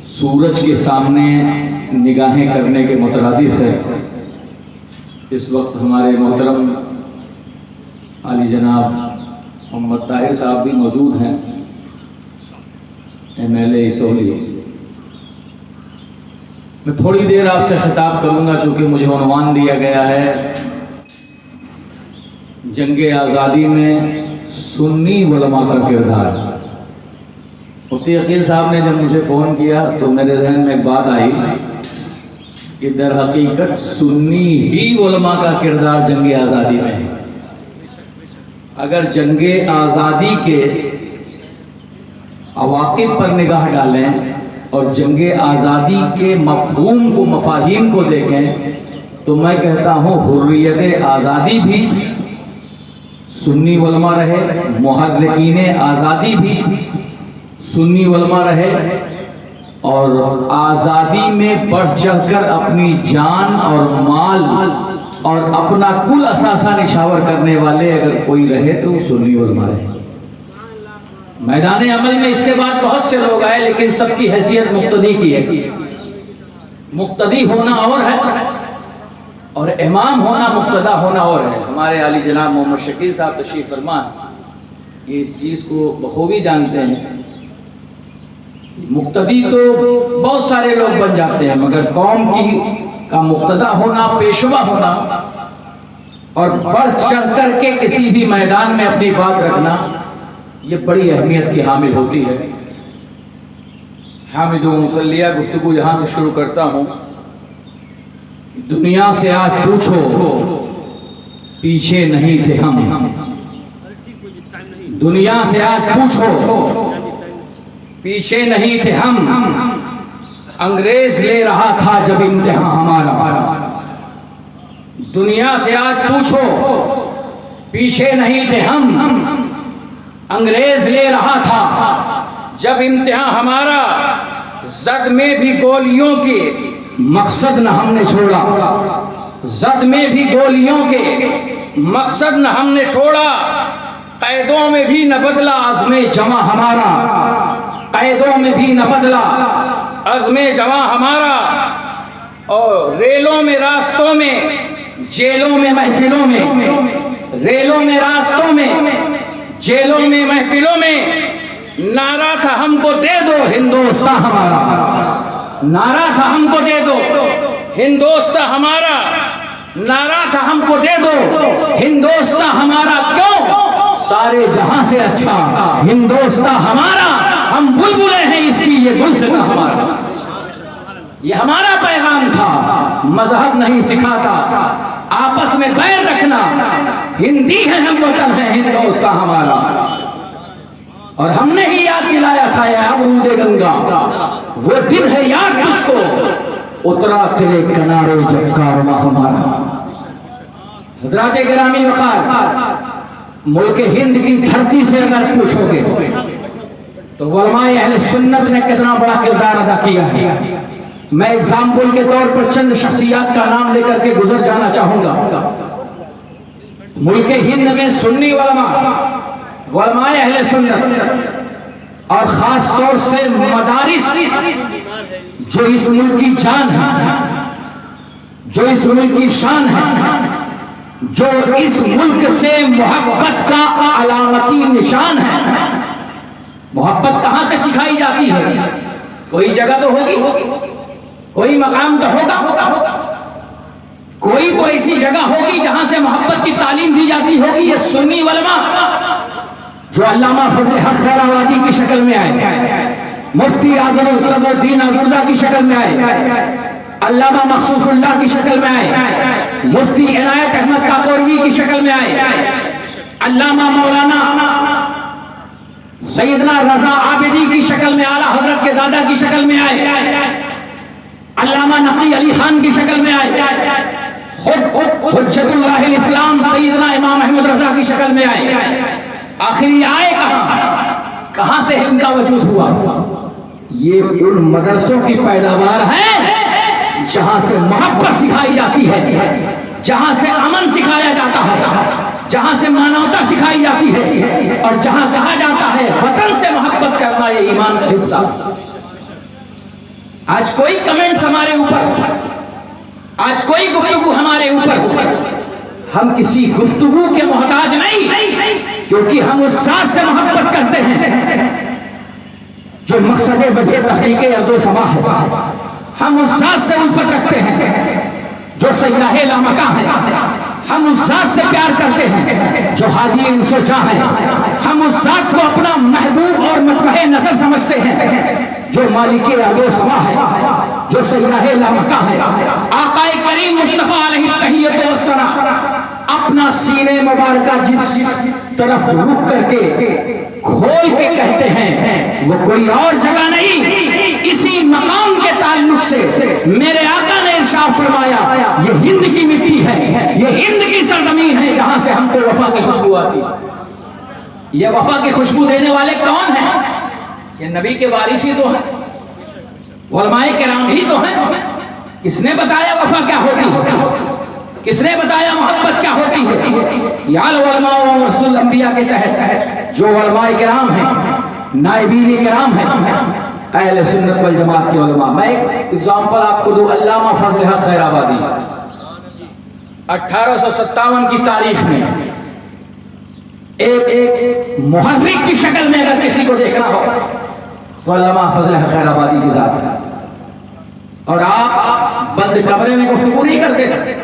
سورج کے سامنے نگاہیں کرنے کے مترادف ہے۔ اس وقت ہمارے محترم عالی جناب محمد طاہر صاحب بھی موجود ہیں، MLA اسولی۔ میں تھوڑی دیر آپ سے خطاب کروں گا، چونکہ مجھے عنوان دیا گیا ہے جنگ آزادی میں سنی علماء کا کردار۔ مفتی عقیل صاحب نے جب مجھے فون کیا تو میرے ذہن میں ایک بات آئی کہ در حقیقت سنی ہی علماء کا کردار جنگ آزادی میں ہے۔ اگر جنگ آزادی کے عواقب پر نگاہ ڈالیں اور جنگ آزادی کے مفہوم کو مفاہیم کو دیکھیں تو میں کہتا ہوں حریت آزادی بھی سنی علماء رہے، محرکین آزادی بھی سنی علماء رہے، اور آزادی میں بڑھ چڑھ کر اپنی جان اور مال اور اپنا کل اثاثہ نشاور کرنے والے اگر کوئی رہے تو وہ سنی علماء رہے۔ میدان عمل میں اس کے بعد بہت سے لوگ آئے، لیکن سب کی حیثیت مقتدی کی ہے۔ مقتدی ہونا اور ہے اور امام ہونا، مقتدا ہونا اور ہے۔ ہمارے عالی جناب محمد شکیل صاحب تشریف فرما یہ اس چیز کو بخوبی جانتے ہیں۔ مقتدی تو بہت سارے لوگ بن جاتے ہیں، مگر قوم کا مقتدا ہونا، پیشوا ہونا اور بڑھ چڑھ کر کے کسی بھی میدان میں اپنی بات رکھنا، یہ بڑی اہمیت کی حامل ہوتی ہے۔ حامد و مسلیہ گفتگو یہاں سے شروع کرتا ہوں۔ دنیا سے آج پوچھو پیچھے نہیں تھے ہم، دنیا سے آج پوچھو پیچھے نہیں تھے ہم، انگریز لے رہا تھا جب امتحان ہمارا۔ دنیا سے آج پوچھو پیچھے نہیں تھے ہم، انگریز لے رہا تھا جب امتحان ہمارا۔ زد میں بھی گولیوں کے مقصد نہ ہم نے چھوڑا، زد میں بھی گولیوں کے مقصد نہ ہم نے چھوڑا، قیدوں میں بھی نہ بدلا عزم جمع ہمارا، قیدوں میں بھی نہ بدلا عزم جمع ہمارا۔ اور ریلوں میں راستوں میں، جیلوں میں محفلوں میں، ریلوں میں راستوں میں، جیلوں میں محفلوں میں، نعرہ تھا ہم کو دے دو ہندوستان ہمارا، نعرہ تھا ہم کو دے دو ہندوستان ہمارا، نعرہ تھا ہم کو دے دو ہندوستان ہمارا۔ کیوں؟ سارے جہاں سے اچھا ہندوستان ہمارا، ہم بلبلیں ہیں اس کی یہ گلستاں ہمارا۔ یہ ہمارا پیغام تھا، مذہب نہیں سکھاتا آپس میں بیر رکھنا، ہندی ہے ہم وطن ہے ہندوستان ہمارا۔ اور ہم نے ہی یاد دلایا تھا یا عبود گنگا، وہ دن ہے یاد تجھ کو اترا تیرے کنارے جب کارواں ہمارا۔ حضرات گرامی وقار، ملک ہند کی دھرتی سے اگر پوچھو گے تو علماء اہل سنت نے کتنا بڑا کردار ادا کیا ہے۔ میں ایگزامپل کے طور پر چند شخصیات کا نام لے کر کے گزر جانا چاہوں گا۔ ملک ہند میں سنی علماء اہل سنت اور خاص طور سے مدارس جو اس ملک کی جان ہے، جو اس ملک کی شان ہے، جو اس ملک سے محبت کا علامتی نشان ہے۔ محبت کہاں سے سکھائی جاتی ہے؟ کوئی جگہ تو ہوگی، کوئی مقام تو ہوگا، کوئی تو ایسی جگہ ہوگی جہاں سے محبت کی تعلیم دی جاتی ہوگی۔ یہ سنی علماء جو علامہ فضل حق خیر آبادی کی شکل میں آئے، مفتی عادل صدر الدین آزردہ کی شکل میں آئے، علامہ مخصوص اللہ کی شکل میں آئے، مفتی عنایت احمد کاکوروی کی شکل میں آئے، علامہ مولانا سیدنا رضا عابدی کی شکل میں، اعلیٰ حضرت کے دادا کی شکل میں آئے، علامہ نقی علی خان کی شکل میں آئے، خود حجت اللہ الاسلام سیدنا امام احمد رضا کی شکل میں آئے۔ آخر یہ آئے کہاں سے ان کا وجود ہوا؟ یہ ان مدرسوں کی پیداوار ہے جہاں سے محبت سکھائی جاتی ہے، جہاں سے امن سکھایا جاتا ہے، جہاں سے مانوتا سکھائی جاتی ہے، اور جہاں کہا جاتا ہے وطن سے محبت کرنا یہ ایمان کا حصہ۔ آج کوئی کمنٹس ہمارے اوپر، آج کوئی گفتگو ہمارے اوپر، ہم کسی گفتگو کے محتاج نہیں، کیونکہ ہم اس ذات سے محبت کرتے ہیں جو مقصد وجہ تحریک ارض و سما ہے۔ ہم اس ذات سے الفت رکھتے ہیں جو سیاح لامکاں ہے، ہم اس ذات سے پیار کرتے ہیں جو ہادی انس و جاں ہے، ہم اس ذات کو اپنا محبوب اور مطمئن نظر سمجھتے ہیں جو مالک ارض و سما ہے، جو سیاح لامکاں ہے۔ آقا کریم مصطفیٰ علیہ التحیۃ والثناء اپنا سینے مبارکہ جس طرف رخ کر کے کھول کے کہتے ہیں وہ کوئی اور جگہ نہیں، اسی مقام کے تعلق سے میرے آقا نے ارشاد فرمایا یہ ہند کی مٹی ہے، یہ ہند کی سرزمین ہے جہاں سے ہم کو وفا کی خوشبو آتی ہے۔ یہ وفا کی خوشبو دینے والے کون ہیں؟ یہ نبی کے وارث ہی تو ہیں، علماء کرام ہی تو ہیں۔ کس نے بتایا وفا کیا ہوتی ہے؟ کس نے بتایا محبت کیا ہوتی ہے؟ یا علماء و رسول الانبیاء کے تحت جو علماء کرام ہیں، نائبین کرام ہیں، اہل سنت والجماعت کے علماء۔ میں ایک اگزامپل آپ کو دوں، علامہ فضل حق خیر آبادی 1857 کی تاریخ میں ایک محرک کی شکل میں اگر کسی کو دیکھنا ہو تو علامہ فضل حق خیر آبادی کی ذات ہے۔ اور آپ بند کمرے میں گفتگو نہیں کرتے تھے۔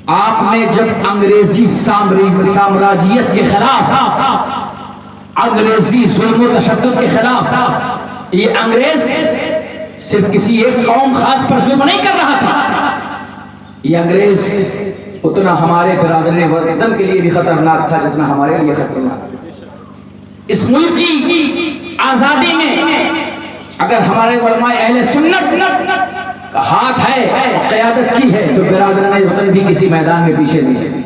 آپ نے جب انگریزی سامراجیت کے خلاف، انگریزی ظلم و تشدد کے خلاف، یہ انگریز صرف کسی ایک قوم خاص پر ظلم نہیں کر رہا تھا، یہ انگریز اتنا ہمارے برادری وطن کے لیے بھی خطرناک تھا جتنا ہمارے لیے خطرناک۔ اس ملک کی آزادی میں اگر ہمارے علماء اہل سنت کا ہاتھ ہے اور قیادت کی ہے تو برادران وطن بھی کسی میدان میں پیچھے نہیں ہے۔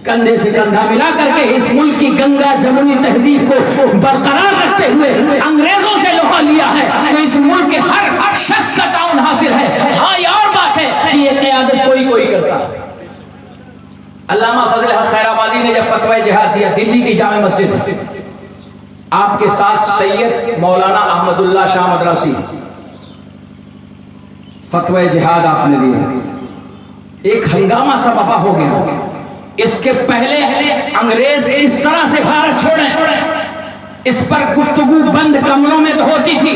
کندھے سے کندھا ملا کر کے اس ملک کی گنگا جمنی تہذیب کو برقرار رکھتے ہوئے انگریزوں سے لوہا لیا ہے تو اس ملک کے ہر شخص کا تعاون حاصل ہے۔ ہاں یہ اور بات ہے کہ یہ قیادت کوئی کرتا۔ علامہ فضل حق خیر آبادی نے جب فتوی جہاد دیا، دلی کی جامع مسجد، آپ کے ساتھ سید مولانا احمد اللہ شاہ مدراسی، فتوی جہاد آپ نے دیا، ایک ہنگامہ سا برپا ہو گیا۔ اس کے پہلے انگریز کس طرح سے بھارت چھوڑیں اس پر گفتگو بند کمروں میں تو ہوتی تھی،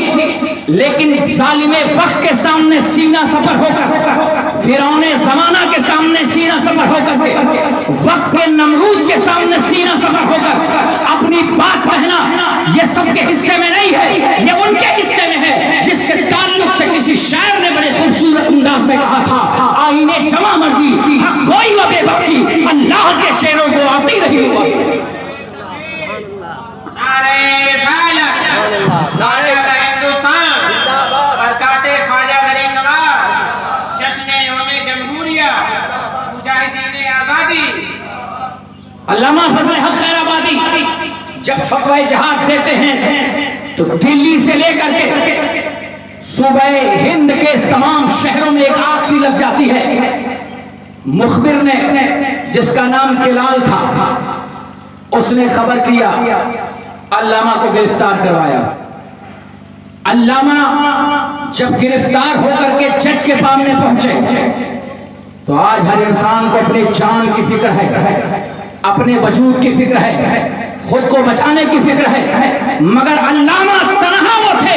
لیکن ظالم وقت کے سامنے سینہ سپر ہو کر، فرعون زمانہ کے سامنے سینہ سپر ہو کر کے، وقت کے نمرود کے سامنے سینہ سپر ہو کر اپنی بات کہنا یہ سب کے حصے میں نہیں ہے، یہ ان کے حصے میں ہے جس کے تعلق سے کسی شاعر نے بڑے خوبصورت انداز میں کہا تھا، آئینے جمع مردی حق گوئی و بے باکی، اللہ کے شعروں کو آتی رہی ہوگی۔ نعرہ رسالت، نعرہ ہندوستان، برکات خواجہ غریب نواز، جشن یوم جمہوریہ، مجاہدین آزادی۔ علامہ فضل حق خیر آبادی جب فتوی جہاد دیتے ہیں تو دلی سے لے کر کے صوبہ ہند کے تمام شہروں میں ایک آگ سی لگ جاتی ہے۔ مخبر نے جس کا نام کلال تھا اس نے خبر کیا، علامہ کو گرفتار کروایا۔ علامہ جب گرفتار ہو کر کے جج کے سامنے پہنچے تو آج ہر انسان کو اپنی جان کی فکر ہے، اپنے وجود کی فکر ہے، خود کو بچانے کی فکر ہے، مگر علامہ تنہا وہ تھے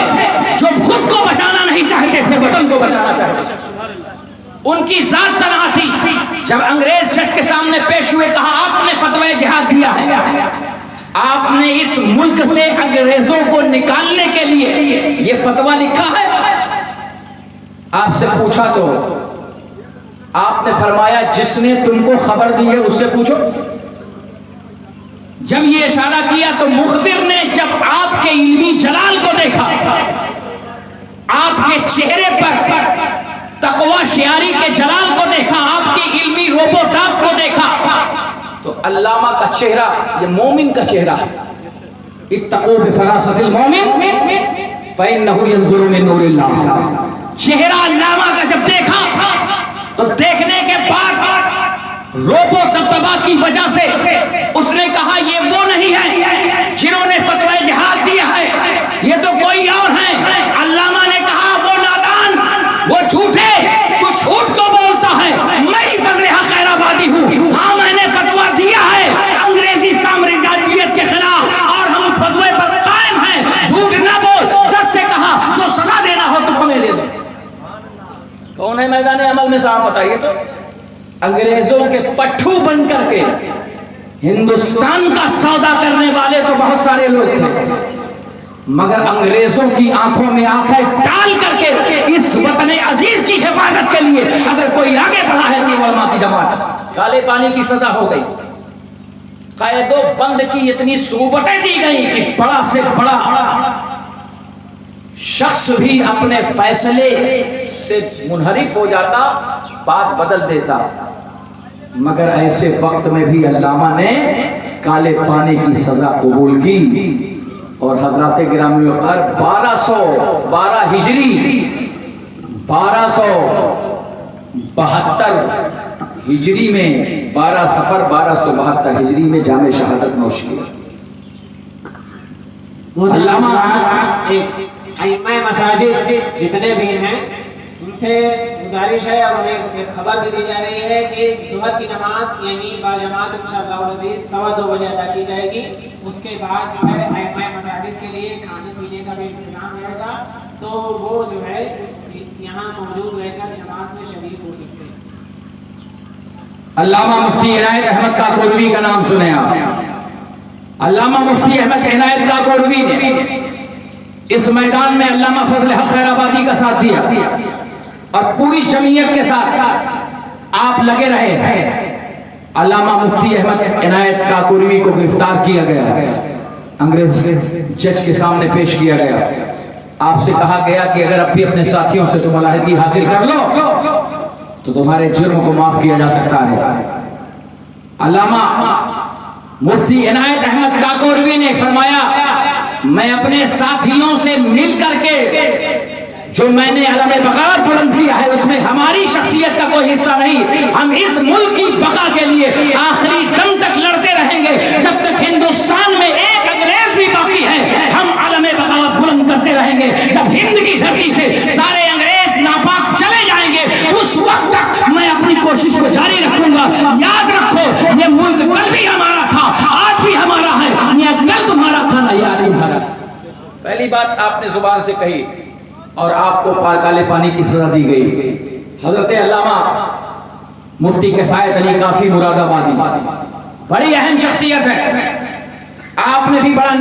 جو خود کو بچانا نہیں چاہتے تھے، وطن کو بچانا چاہتے تھے۔ ان کی ذات تنہا تھی۔ جب انگریز جج کے سامنے پیش ہوئے کہا آپ نے فتوی جہاد دیا ہے، آپ نے اس ملک سے انگریزوں کو نکالنے کے لیے یہ فتویٰ لکھا ہے؟ آپ سے پوچھا تو آپ نے فرمایا جس نے تم کو خبر دی ہے اس سے پوچھو۔ جب یہ اشارہ کیا تو مخبر نے جب آپ کے علمی جلال کو دیکھا، آپ کے چہرے پر تقوی شعاری کے جلال کو دیکھا، آپ کی علمی روب و تاب کو دیکھا تو علامہ کا چہرہ یہ مومن کا چہرہ ہے۔ اتقوا بفراست المومن فإنه ينظر من نور اللہ۔ چہرہ علامہ کا جب دیکھا تو دیکھنے کے بعد روب و دبدبا کی وجہ سے اس نے کہا یہ وہ نہیں ہے جنہوں نے فتوی جہاد دیا ہے، یہ تو کوئی اور ہیں۔ علامہ نے کہا وہ نادان، وہ جھوٹے، تو جھوٹ کو بولتا ہے، میں ہی فضل حق خیر آبادی ہوں۔ ہاں میں نے فتویٰ دیا ہے انگریزی سامراجیت کے خلاف اور ہم اس فتوے پر قائم ہیں۔ جھوٹ نہ بول، سچ سے کہا، جو سزا دینا ہو تم ہمیں دے دو۔ کون ہے میدان عمل میں صاحب بتائیے تو؟ انگریزوں کے پٹھو بن کر کے ہندوستان کا سودا کرنے والے تو بہت سارے لوگ تھے، مگر انگریزوں کی آنکھوں میں آنکھیں ڈال کر کے اس وطن عزیز کی حفاظت کے لیے اگر کوئی آگے بڑھا ہے تو علماء کی جماعت۔ کالے پانی کی سزا ہو گئی، قید و بند کی اتنی صعوبتیں دی گئی کہ بڑا سے بڑا شخص بھی اپنے فیصلے سے منحرف ہو جاتا، بات بدل دیتا، مگر ایسے وقت میں بھی علامہ نے کالے پانی کی سزا قبول کی اور حضرات گرامی وقار 1212 ہجری 1272 ہجری میں 12 صفر 1272 ہجری میں جام شہادت نوش کیا۔ علامہ ائمہ مساجد جتنے بھی ہیں ان سے گزارش ہے اور انہیں ایک خبر بھی دی جا رہی ہے کہ ظہر کی نماز یہیں باجماعت انشاءاللہ العزیز 2:15 بجے ادا کی جائے گی۔ اس کے بعد جو ہے ائمہ مساجد کے لیے کھانے پینے کا بھی انتظام رہے گا، تو وہ جو ہے یہاں موجود رہ کر جماعت میں شریک ہو سکتے ہیں۔ علامہ مفتی عنایت احمد کاکوروی کا نام سنے آپ۔ علامہ مفتی احمد عنایت کاکوروی نے اس میدان میں علامہ فضل حق خیر آبادی کا ساتھ دیا اور پوری جمعیت کے ساتھ آپ لگے رہے۔ علامہ مفتی احمد عنایت کاکوروی کو گرفتار کیا گیا، انگریز جج کے سامنے پیش کیا گیا، آپ سے کہا گیا کہ اگر اب بھی اپنے ساتھیوں سے تم علیحدگی حاصل کر لو تو تمہارے جرم کو معاف کیا جا سکتا ہے۔ علامہ مفتی عنایت احمد کاکوروی نے فرمایا میں اپنے ساتھیوں سے مل کر کے جو میں نے علم بغاوت بلند کیا ہے اس میں ہماری شخصیت کا کوئی حصہ نہیں، ہم اس ملک کی بقا کے لیے آخری دم تک لڑتے رہیں گے، جب تک ہندوستان میں ایک انگریز بھی باقی ہے ہم علم بغاوت بلند کرتے رہیں گے۔ جب ہند کی دھرتی سے سارے انگریز ناپاک چلے جائیں گے اس وقت تک میں اپنی کوشش کو جاری رکھوں گا۔ یاد رکھو یہ ملک کل بھی ہمارا تھا، آج بھی ہمارا ہے، یہ کل تمہارا تھا نہ یاد تمہارا۔ پہلی بات آپ نے زبان سے کہی اور آپ کو کالے پانی کی سزا دی گئی۔ حضرت علامہ مفتی کفایت علی کافی مراد آبادی بڑی اہم شخصیت ہے، آپ نے بھی بڑا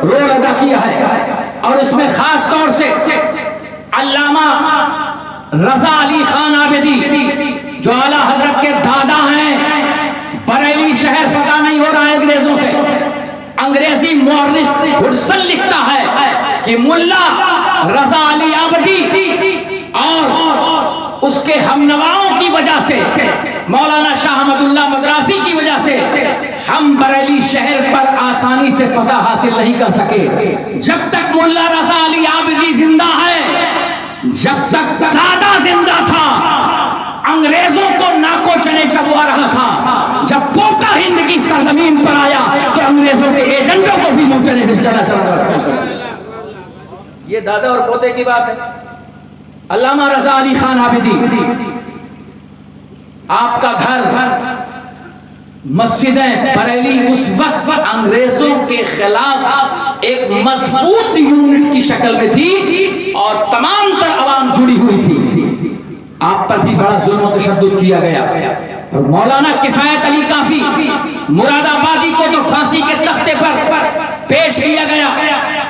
رول ادا کیا ہے اور اس میں خاص طور سے علامہ رضا علی خان عابدی جو اعلیٰ حضرت کے دادا ہیں، بریلی شہر فتح نہیں ہو رہا ہے انگریزوں سے۔ انگریزی مورخ ہڈسن لکھتا ہے کہ ملا رضا علی عابدی اور اس کے ہم نواؤں کی وجہ سے، مولانا شاہ احمد اللہ مدراسی کی وجہ سے ہم بریلی شہر پر آسانی سے فتح حاصل نہیں کر سکے۔ جب تک ملا رضا علی عابدی زندہ ہے، جب تک دادا زندہ تھا، انگریزوں کو ناکو چنے چبوا رہا تھا۔ جب پوتا ہند کی سرزمین پر آیا تو انگریزوں کے ایجنٹوں کو بھی منہ چنے چلا رہا تھا۔ یہ دادا اور پوتے کی بات ہے۔ علامہ رضا علی خان عابدی، آپ کا گھر مسجدیں بریلی اس وقت انگریزوں کے خلاف ایک مضبوط یونٹ کی شکل میں تھی اور تمام تر عوام جڑی ہوئی تھی۔ آپ پر بھی بڑا ظلم و تشدد کیا گیا اور مولانا کفایت علی کافی مراد آبادی کو جو پھانسی کے تختے پر پیش کیا گیا،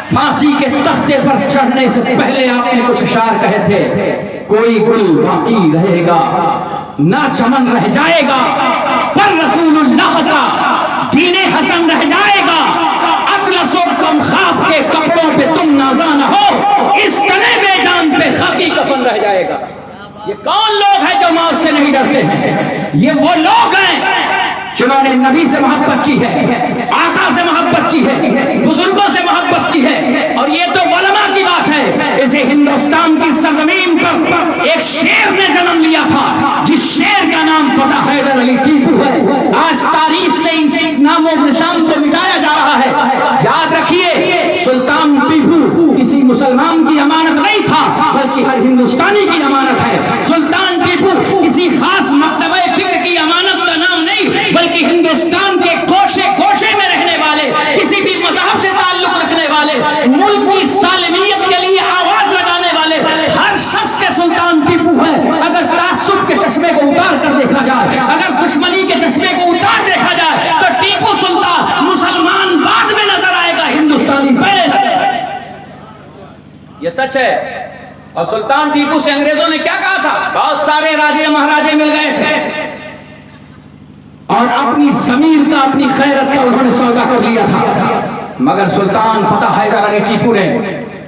پھانسی کے تختے پر چڑھنے سے پہلے آپ نے کچھ اشعار کہے تھے، کوئی گل باقی رہے گا نہ چمن رہ جائے گا، پر رسول اللہ کا دین حسن رہ جائے گا، اطلس و کم خواب کے کپڑوں پہ تم نازا نہ ہو، اس تنے بے جان پہ خاکی کفن رہ جائے گا۔ یہ کون لوگ ہیں جو موت سے نہیں ڈرتے ہیں؟ یہ وہ لوگ ہیں جنہوں نے نبی سے محبت کی ہے، آقا سے محبت کی ہے، بزرگوں سے محبت کی ہے، اور یہ تو علماء کی بات ہے۔ اسے ہندوستان کی سرزمین پر ایک شیر نے جنم لیا تھا جس شیر کا نام فتح حیدر علی ٹیپو ہے۔ آج تاریخ سے اس نام و نشان کو مٹایا جا رہا ہے۔ یاد رکھیے سلطان ٹیپو کسی مسلمان کی امانت نہیں تھا بلکہ ہر ہندوستانی کی امانت ہے۔ سلطان ٹیپو کسی خاص مکتبہ فکر کی امانت کا نام نہیں بلکہ ہندوستان کے کوشے کوشے میں رہنے والے، کسی بھی مذہب سے تعلق رکھنے والے، ملک کی سالمیت کے لیے آواز لگانے والے ہر شخص کے سلطان ٹیپو ہے۔ اگر تعصب کے چشمے کو اتار کر دیکھا جائے، اگر دشمنی کے چشمے کو اتار دیکھا جائے تو ٹیپو سلطان مسلمان بعد میں نظر آئے گا، ہندوستانی پہلے نظر آئے گا۔ یہ سچ ہے۔ اور سلطان ٹیپو سے انگریزوں نے کیا کہا تھا؟ بہت سارے راجے مہاراجے مل گئے تھے اور اپنی ضمیر کا، اپنی خیرت کا انہوں نے سودا کر لیا تھا، مگر سلطان فتح حیدر علی ٹیپو نے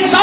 100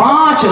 5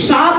7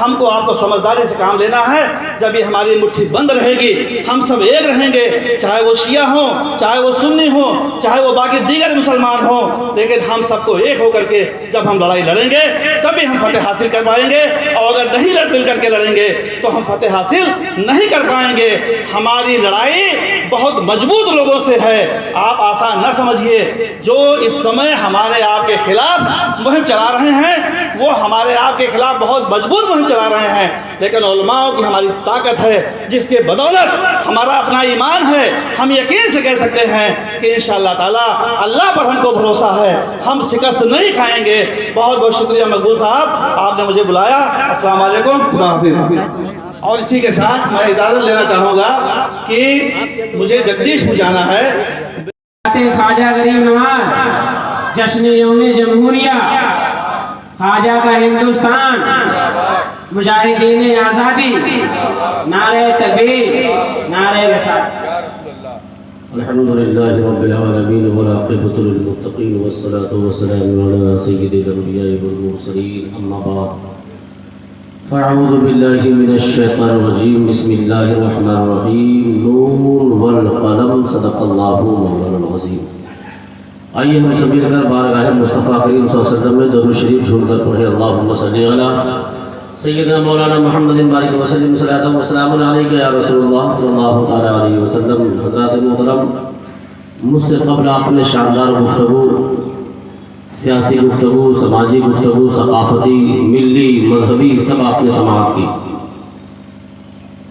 ہم کو آپ کو سمجھداری سے کام لینا ہے. جب یہ ہماری مٹھی بند رہے گی ہم سب ایک رہیں گے, چاہے وہ شیعہ ہوں, چاہے وہ سنی ہوں, چاہے وہ باقی دیگر مسلمان ہوں, لیکن ہم سب کو ایک ہو کر کے جب ہم لڑائی لڑیں گے تبھی ہم فتح حاصل کر پائیں گے. اور اگر نہیں مل کر کے لڑیں گے تو ہم فتح حاصل نہیں کر پائیں گے. ہماری لڑائی بہت مضبوط لوگوں سے ہے, آپ آسان نہ سمجھیے. جو اس سمے ہمارے آپ کے خلاف مہم چلا رہے ہیں وہ ہمارے آپ کے خلاف بہت مضبوط مہم چلا رہے ہیں, لیکن علماء کی ہماری طاقت ہے جس کے بدولت ہمارا اپنا ایمان ہے. ہم یقین سے کہہ سکتے ہیں کہ انشاءاللہ تعالی اللہ پر ہم کو بھروسہ ہے, ہم شکست نہیں کھائیں گے. بہت بہت شکریہ مقبول صاحب, آپ نے مجھے بلایا. السلام علیکم, خدا حافظ. اور اسی کے ساتھ میں اجازت لینا چاہوں گا کہ مجھے جگدیش پور جانا ہے. خواجہ غریب نواز, جشن یوم جمہوریہ, خواجہ کا ہندوستان, مجاہدین آزادی, نعرہ تکبیر, نعرہ رسالت. الحمد لله رب العالمين والعاقبة للمتقين والصلاة والسلام على سيد الأنبياء والمرسلين. أما بعد فأعوذ بالله من الشيطان الرجيم. بسم الله الرحمن الرحيم. نون والقلم. صدق الله مولانا العظيم. آئیے ہم سب مل کر بارگاہ مصطفیٰ کریم صلی اللہ علیہ وسلم میں درود شریف جھوم کر پڑھیں. اللہم صلی علی سیدنا مولانا محمد بارک وسلم. صلاۃ و سلام علیک یا رسول اللہ صلی اللہ تعالی علیہ وسلم. حضرات محترم, مجھ سے قبل آپ نے شاندار گفتگو, سیاسی گفتگو, سماجی گفتگو, ثقافتی, ملی, مذہبی, سب آپ نے سماعت کی.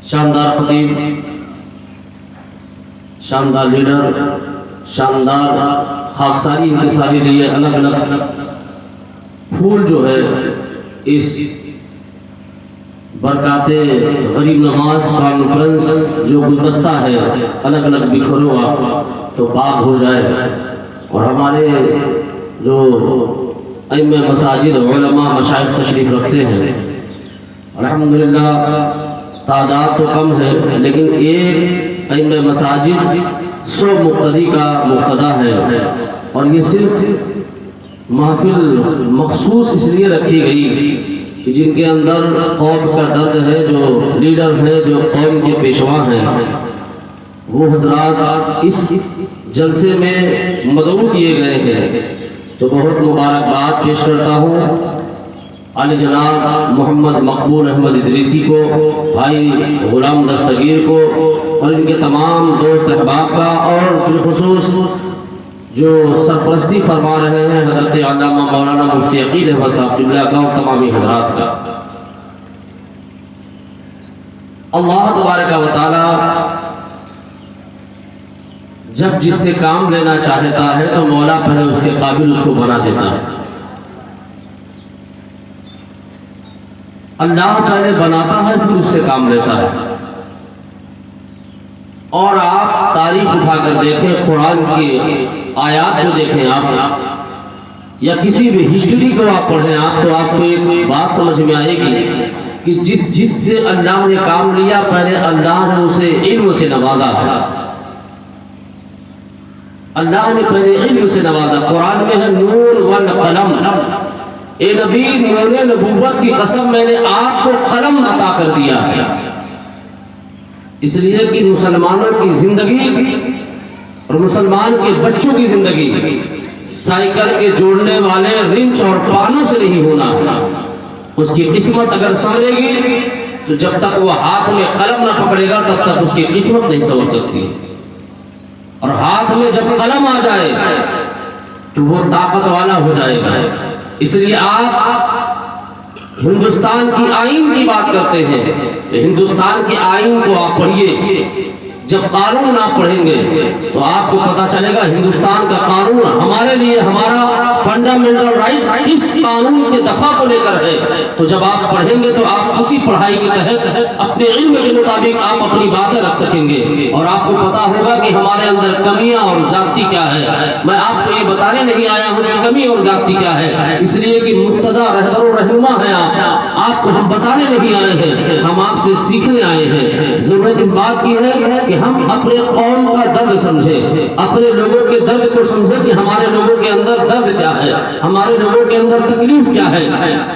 شاندار خطیب, شاندار لیڈر, شاندار خاکساری انکساری لیے الگ الگ پھول جو ہے اس برکات غریب نواز کانفرنس جو گلدستہ ہے الگ الگ بکھرو آپ تو پاک ہو جائے. اور ہمارے جو ائمہ مساجد, علماء, مشائخ تشریف رکھتے ہیں, الحمدللہ تعداد تو کم ہے لیکن ایک ائمہ مساجد 100 مقتدی کا مقتدا ہے. اور یہ صرف محفل مخصوص اس لیے رکھی گئی کہ جن کے اندر قوم کا درد ہے, جو لیڈر ہے, جو قوم کے پیشوا ہیں, وہ حضرات اس جلسے میں مدعو کیے گئے ہیں. تو بہت مبارکباد پیش کرتا ہوں علی جناب محمد مقبول احمد ادریسی کو, بھائی غلام دستگیر کو, اور ان کے تمام دوست احباب کا, اور بالخصوص جو سرپرستی فرما رہے ہیں حضرت علامہ مولانا مفتی عقیل احمد صاحب قبلہ کا, اور تمامی حضرات کا. اللہ تبارک و تعالی جب جس سے کام لینا چاہتا ہے تو مولا پہلے اس کے قابل اس کو بنا دیتا ہے. اللہ پہلے بناتا ہے پھر اس سے کام لیتا ہے. اور آپ تاریخ اٹھا کر دیکھیں, قرآن کی آیات کو دیکھیں آپ, یا کسی بھی ہسٹری کو آپ پڑھیں آپ, تو آپ کو ایک بات سمجھ میں آئے گی کہ جس سے اللہ نے کام لیا پہلے اللہ نے اسے علم سے نوازا ہے. اللہ نے پہلے علم سے نوازا. قرآن میں ہے نون والقلم. اے نبی, نور نبوت کی قسم میں نے آپ کو قلم عطا کر دیا ہے, اس لیے کہ مسلمانوں کی زندگی اور مسلمان کے بچوں کی زندگی سائیکل کے جوڑنے والے رنچ اور پانوں سے نہیں ہونا. اس کی قسمت اگر سنورے گی تو جب تک وہ ہاتھ میں قلم نہ پکڑے گا تب تک اس کی قسمت نہیں سنور سکتی. اور ہاتھ میں جب قلم آ جائے تو وہ طاقت والا ہو جائے گا. اس لیے آپ ہندوستان کی آئین کی بات کرتے ہیں, ہندوستان کے آئین کو آپ پڑھیے. جب قانون آپ پڑھیں گے تو آپ کو پتا چلے گا ہندوستان کا قانون ہمارے لیے ہمارا فنڈامنٹل رائٹ کس قانون کے دفعہ کو لے کر ہے. تو جب آپ پڑھیں گے تو آپ اسی پڑھائی کے تحت اپنے علم کے مطابق آپ اپنی باتیں رکھ سکیں گے, اور آپ کو پتا ہوگا کہ ہمارے اندر کمیاں اور زیادتی کیا ہے. میں آپ کو یہ بتانے نہیں آیا ہوں کہ کمی اور زیادتی کیا ہے, اس لیے کہ مقتدا رہبر و رہنما ہیں آپ کو ہم بتانے نہیں آئے ہیں, ہم آپ سے سیکھنے آئے ہیں. ضرورت اس بات کی ہے کہ ہم اپنے قوم کا درد سمجھیں, اپنے لوگوں کے درد کو سمجھیں کہ ہمارے لوگوں کے اندر درد کیا ہے, ہمارے لوگوں کے اندر تکلیف کیا ہے.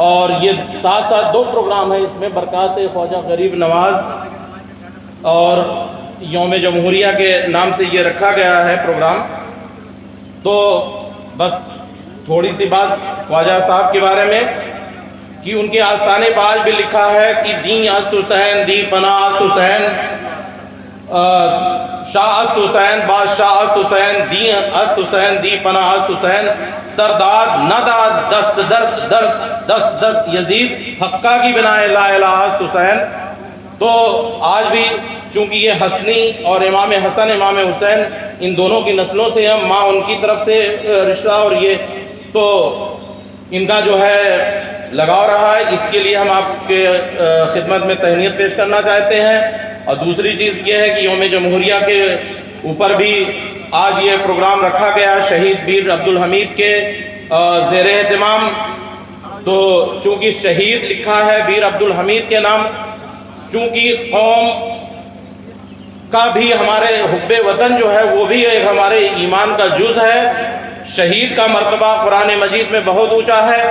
اور یہ ساتھ ساتھ 2 پروگرام ہیں اس میں، برکات خواجہ غریب نواز اور یوم جمہوریہ کے نام سے یہ رکھا گیا ہے پروگرام۔ تو بس تھوڑی سی بات خواجہ صاحب کے بارے میں کہ ان کے آستانے پہ آج بھی لکھا ہے کہ دین است حسین، دی پناہ است حسین، شاہ است حسین، بادشاہ است حسین، دین است حسین، دی پناہ است حسین، سرداد نداد دست دست دست یزید، حقہ کی بنائے لا الہ است حسین۔ تو آج بھی چونکہ یہ حسنی اور امام حسن امام حسین ان دونوں کی نسلوں سے ہم، ماں ان کی طرف سے رشتہ، اور یہ تو ان کا جو ہے لگاؤ رہا ہے، اس کے لیے ہم آپ کے خدمت میں تہنیت پیش کرنا چاہتے ہیں۔ اور دوسری چیز یہ ہے کہ یوم جمہوریہ کے اوپر بھی آج یہ پروگرام رکھا گیا شہید بیر عبدالحمید کے زیر اہتمام۔ تو چونکہ شہید لکھا ہے بیر عبدالحمید کے نام، چونکہ قوم کا بھی ہمارے حب وطن جو ہے وہ بھی ایک ہمارے ایمان کا جز ہے۔ شہید کا مرتبہ قرآن مجید میں بہت اونچا ہے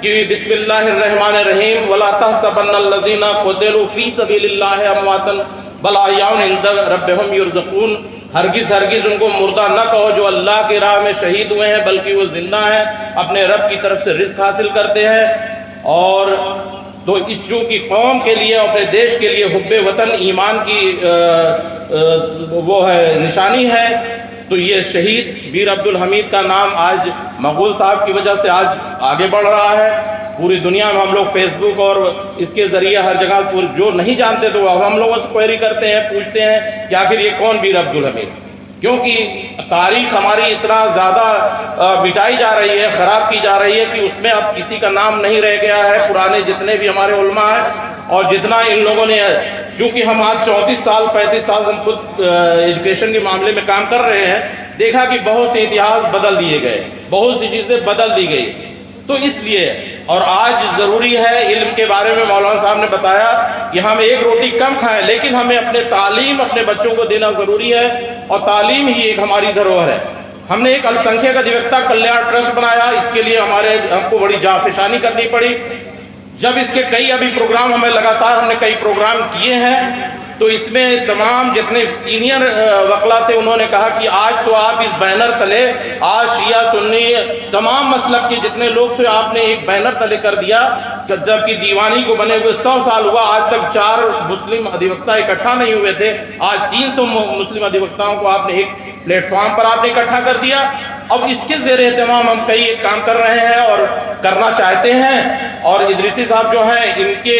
کہ بسم اللہ الرحمن الرحیم وَلَا تَحْسَبَنَّ الَّذِينَ قُتِلُوا فِي سَبِيلِ اللَّهِ أَمْوَاتًا بَلْ أَحْيَاءٌ عِندَ رَبِّهِمْ يُرْزَقُونَ۔ ہرگز ان کو مردہ نہ کہو جو اللہ کی راہ میں شہید ہوئے ہیں، بلکہ وہ زندہ ہیں، اپنے رب کی طرف سے رزق حاصل کرتے ہیں۔ اور تو اس چونکہ قوم کے لیے، اپنے دیش کے لیے حب وطن ایمان کی وہ ہے نشانی ہے، تو یہ شہید بیر عبدالحمید کا نام آج مقبول صاحب کی وجہ سے آج آگے بڑھ رہا ہے۔ پوری دنیا میں ہم لوگ فیس بک اور اس کے ذریعے ہر جگہ جو نہیں جانتے تو ہم لوگوں سے کوئری کرتے ہیں، پوچھتے ہیں کہ آخر یہ کون بیر عبدالحمید، کیونکہ تاریخ ہماری اتنا زیادہ مٹائی جا رہی ہے، خراب کی جا رہی ہے کہ اس میں اب کسی کا نام نہیں رہ گیا ہے۔ پرانے جتنے بھی ہمارے علماء ہیں اور جتنا ان لوگوں نے، چونکہ ہم آج 34 سال 35 سال ہم خود ایجوکیشن کے معاملے میں کام کر رہے ہیں، دیکھا کہ بہت سے اتہاس بدل دیے گئے، بہت سی چیزیں بدل دی گئی۔ تو اس لیے اور آج ضروری ہے، علم کے بارے میں مولانا صاحب نے بتایا کہ ہم ایک روٹی کم کھائیں، لیکن ہمیں اپنے تعلیم اپنے بچوں کو دینا ضروری ہے، اور تعلیم ہی ایک ہماری دھروہر ہے۔ ہم نے ایک السنکھیک ادھیوکتا کلیان ٹرسٹ بنایا، اس کے لیے ہم کو بڑی جانفشانی کرنی پڑی۔ جب اس کے کئی ابھی پروگرام ہمیں لگاتار ہم نے کئی پروگرام کیے ہیں، تو اس میں تمام جتنے سینئر وکلا تھے انہوں نے کہا کہ آج تو آپ اس بینر تلے، آج شیعہ سنی تمام مسلک کے جتنے لوگ تھے آپ نے ایک بینر تلے کر دیا، جبکہ دیوانی کو بنے ہوئے 100 سال ہوا، آج تک 4 مسلم ادھیوکتا اکٹھا نہیں ہوئے تھے، آج 300 مسلم ادھیوکتاؤں کو آپ نے ایک پلیٹ فارم پر آپ نے اکٹھا کر دیا۔ اب اس کے زیر اہتمام ہم کئی ایک کام کر رہے ہیں اور کرنا چاہتے ہیں، اور ادریسی صاحب جو ہیں ان کے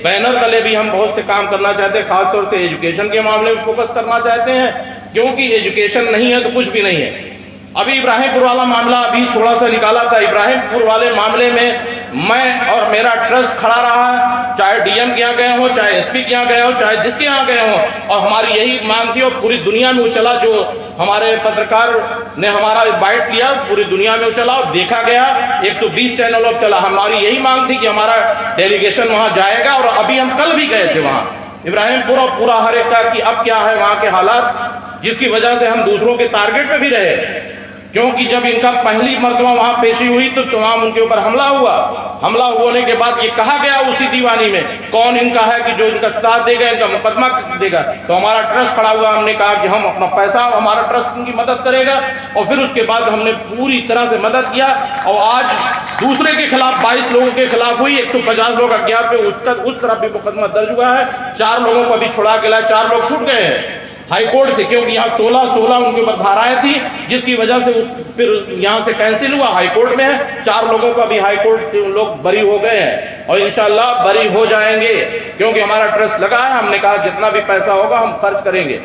بینر تلے بھی ہم بہت سے کام کرنا چاہتے ہیں، خاص طور سے ایجوکیشن کے معاملے میں فوکس کرنا چاہتے ہیں، کیونکہ ایجوکیشن نہیں ہے تو کچھ بھی نہیں ہے۔ ابھی ابراہیم پور والا معاملہ ابھی تھوڑا سا نکالا تھا، ابراہیم پور والے معاملے میں میں اور میرا ٹرسٹ کھڑا رہا، چاہے ڈی ایم کے یہاں گئے ہوں، چاہے ایس پی کے یہاں گئے ہوں، چاہے جس کے یہاں گئے ہوں، اور ہماری یہی مانگ تھی، اور پوری دنیا میں وہ چلا، جو ہمارے پترکار نے ہمارا بائٹ لیا پوری دنیا میں وہ چلا اور دیکھا گیا، 120 چینلوں پر چلا۔ ہماری یہی مانگ تھی کہ ہمارا ڈیلیگیشن وہاں جائے گا، اور ابھی ہم کل بھی گئے تھے وہاں ابراہیم پورا ہر ایک کا کہ اب کیا ہے وہاں کے حالات، جس کی وجہ سے ہم دوسروں کے ٹارگٹ پہ بھی رہے، کیونکہ جب ان کا پہلی مرتبہ وہاں پیشی ہوئی تو تمام ان کے اوپر حملہ ہوا۔ حملہ ہونے کے بعد یہ کہا گیا اسی دیوانی میں کون ان کا ہے کہ جو ان کا ساتھ دے گا، ان کا مقدمہ دے گا، تو ہمارا ٹرسٹ کھڑا ہوا، ہم نے کہا کہ ہم اپنا پیسہ، ہمارا ٹرسٹ ان کی مدد کرے گا، اور پھر اس کے بعد ہم نے پوری طرح سے مدد کیا، اور آج دوسرے کے خلاف 22 لوگوں کے خلاف ہوئی، 150 لوگ اگیار پہ اس طرف بھی مقدمہ درج ہوا ہے، 4 لوگوں کو ابھی چھڑا کے لائے، 4 لوگ چھوٹ گئے ہیں ہائی کورٹ سے، کیونکہ یہاں 16 ان کے اوپر دھارائیں تھیں، جس کی وجہ سے پھر یہاں سے کینسل ہوا، ہائی کورٹ میں ہے، 4 لوگوں کا بھی ہائی کورٹ سے ان لوگ بری ہو گئے ہیں، اور انشاءاللہ بری ہو جائیں گے، کیونکہ ہمارا ٹرسٹ لگا ہے، ہم نے کہا جتنا بھی پیسہ ہوگا ہم خرچ کریں گے۔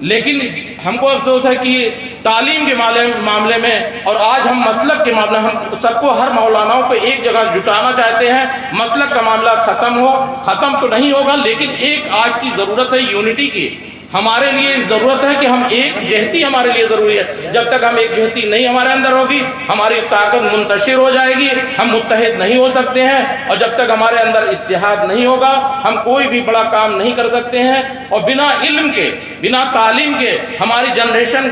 لیکن ہم کو افسوس ہے کہ تعلیم کے معاملے میں، اور آج ہم مسلک کے معاملے، ہم سب کو ہر مولاناؤں کو ایک جگہ جٹانا چاہتے ہیں، مسلک کا معاملہ ختم تو نہیں ہوگا، لیکن ایک آج کی ضرورت ہے یونٹی کی، ہمارے لیے ضرورت ہے کہ ہم ایک جہتی ہمارے لیے ضروری ہے۔ جب تک ہم ایک جہتی نہیں ہمارے اندر ہوگی، ہماری طاقت منتشر ہو جائے گی، ہم متحد نہیں ہو سکتے ہیں، اور جب تک ہمارے اندر اتحاد نہیں ہوگا ہم کوئی بھی بڑا کام نہیں کر سکتے ہیں، اور بنا علم کے، بنا تعلیم کے ہماری جنریشن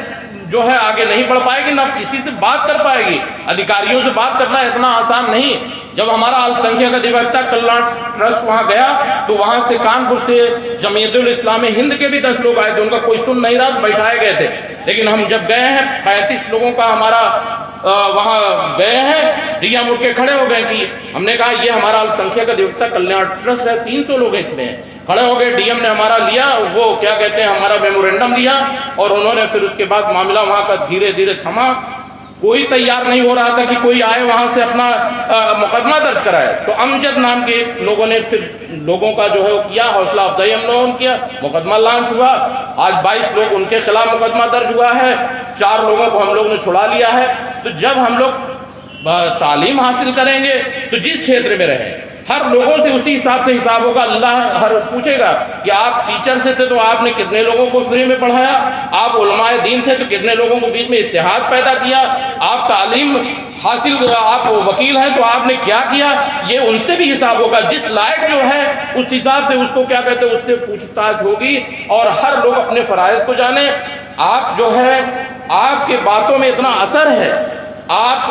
جو ہے آگے نہیں بڑھ پائے گی، نہ کسی سے بات کر پائے گی۔ ادھیکاریوں سے بات کرنا اتنا آسان نہیں، جب ہمارا التنکیہ کا دیوتا کلان ٹرسٹ وہاں گیا تو وہاں سے کانپور سے جمعیت الاسلام ہند کے بھی 10 لوگ آئے تھے، ان کا کوئی سن نہیں رہا، بیٹھائے گئے تھے، لیکن ہم جب گئے ہیں 35 لوگوں کا ہمارا وہاں گئے ہیں، ڈی ایم اٹھ کے کھڑے ہو گئے کہ ہم نے کہا یہ ہمارا التنکیہ کا دیوتا کلیان ٹرسٹ ہے، 300 لوگ اس میں ہیں، کھڑے ہو گئے، ڈی ایم نے ہمارا لیا، وہ کیا کہتے ہیں ہمارا میمورینڈم لیا، اور انہوں نے پھر اس کے بعد معاملہ وہاں کا دھیرے دھیرے تھما، کوئی تیار نہیں ہو رہا تھا کہ کوئی آئے وہاں سے اپنا مقدمہ درج کرائے، تو امجد نام کے لوگوں نے پھر لوگوں کا جو ہے وہ کیا، حوصلہ افزائی ہم لوگوں نے کیا، مقدمہ لانچ ہوا، آج 22 لوگ ان کے خلاف مقدمہ درج ہوا ہے، 4 لوگوں کو ہم لوگ نے چھڑا لیا ہے۔ تو جب ہم لوگ تعلیم حاصل کریں گے تو جس چھیتر میں رہیں ہر لوگوں سے اسی حساب سے حساب ہوگا، اللہ ہر پوچھے گا کہ آپ ٹیچر سے تھے تو آپ نے کتنے لوگوں کو فری میں پڑھایا، آپ علماء دین تھے تو کتنے لوگوں کو بیچ میں اتحاد پیدا کیا، آپ تعلیم حاصل آپ وکیل ہیں تو آپ نے کیا کیا، یہ ان سے بھی حساب ہوگا، جس لائق جو ہے اس حساب سے اس کو کیا کہتے ہیں اس سے پوچھ تاچھ ہوگی، اور ہر لوگ اپنے فرائض کو جانیں۔ آپ جو ہے آپ کے باتوں میں اتنا اثر ہے، آپ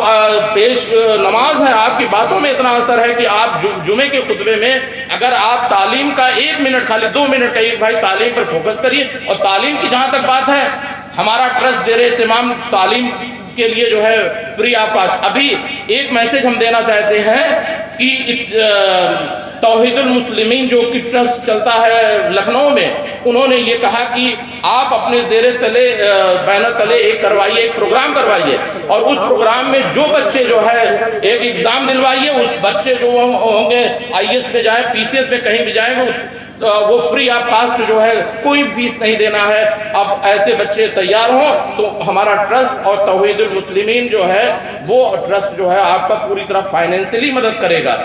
پیش نماز ہے، آپ کی باتوں میں اتنا اثر ہے کہ آپ جمعے کے خطبے میں اگر آپ تعلیم کا 1 منٹ خالی 2 منٹ کا ایک بھائی تعلیم پر فوکس کریے، اور تعلیم کی جہاں تک بات ہے ہمارا ٹرسٹ زیر اہتمام تعلیم کے لیے جو ہے فری آف کاسٹ۔ ابھی ایک میسج ہم دینا چاہتے ہیں کہ توحید المسلمین جو کہ ٹرسٹ چلتا ہے لکھنؤ میں، انہوں نے یہ کہا کہ آپ اپنے زیر تلے بینر تلے ایک کروائیے، ایک پروگرام کروائیے، اور اس پروگرام میں جو بچے جو ہے ایک ایگزام دلوائیے، اس بچے جو ہوں گے IAS میں جائیں PCS میں کہیں بھی جائیں وہ فری آف کاسٹ جو ہے کوئی فیس نہیں دینا ہے۔ اب ایسے بچے تیار ہوں تو ہمارا ٹرسٹ اور توحید المسلمین جو ہے وہ ٹرسٹ جو ہے آپ کا پوری طرح فائنینشلی مدد کرے گا۔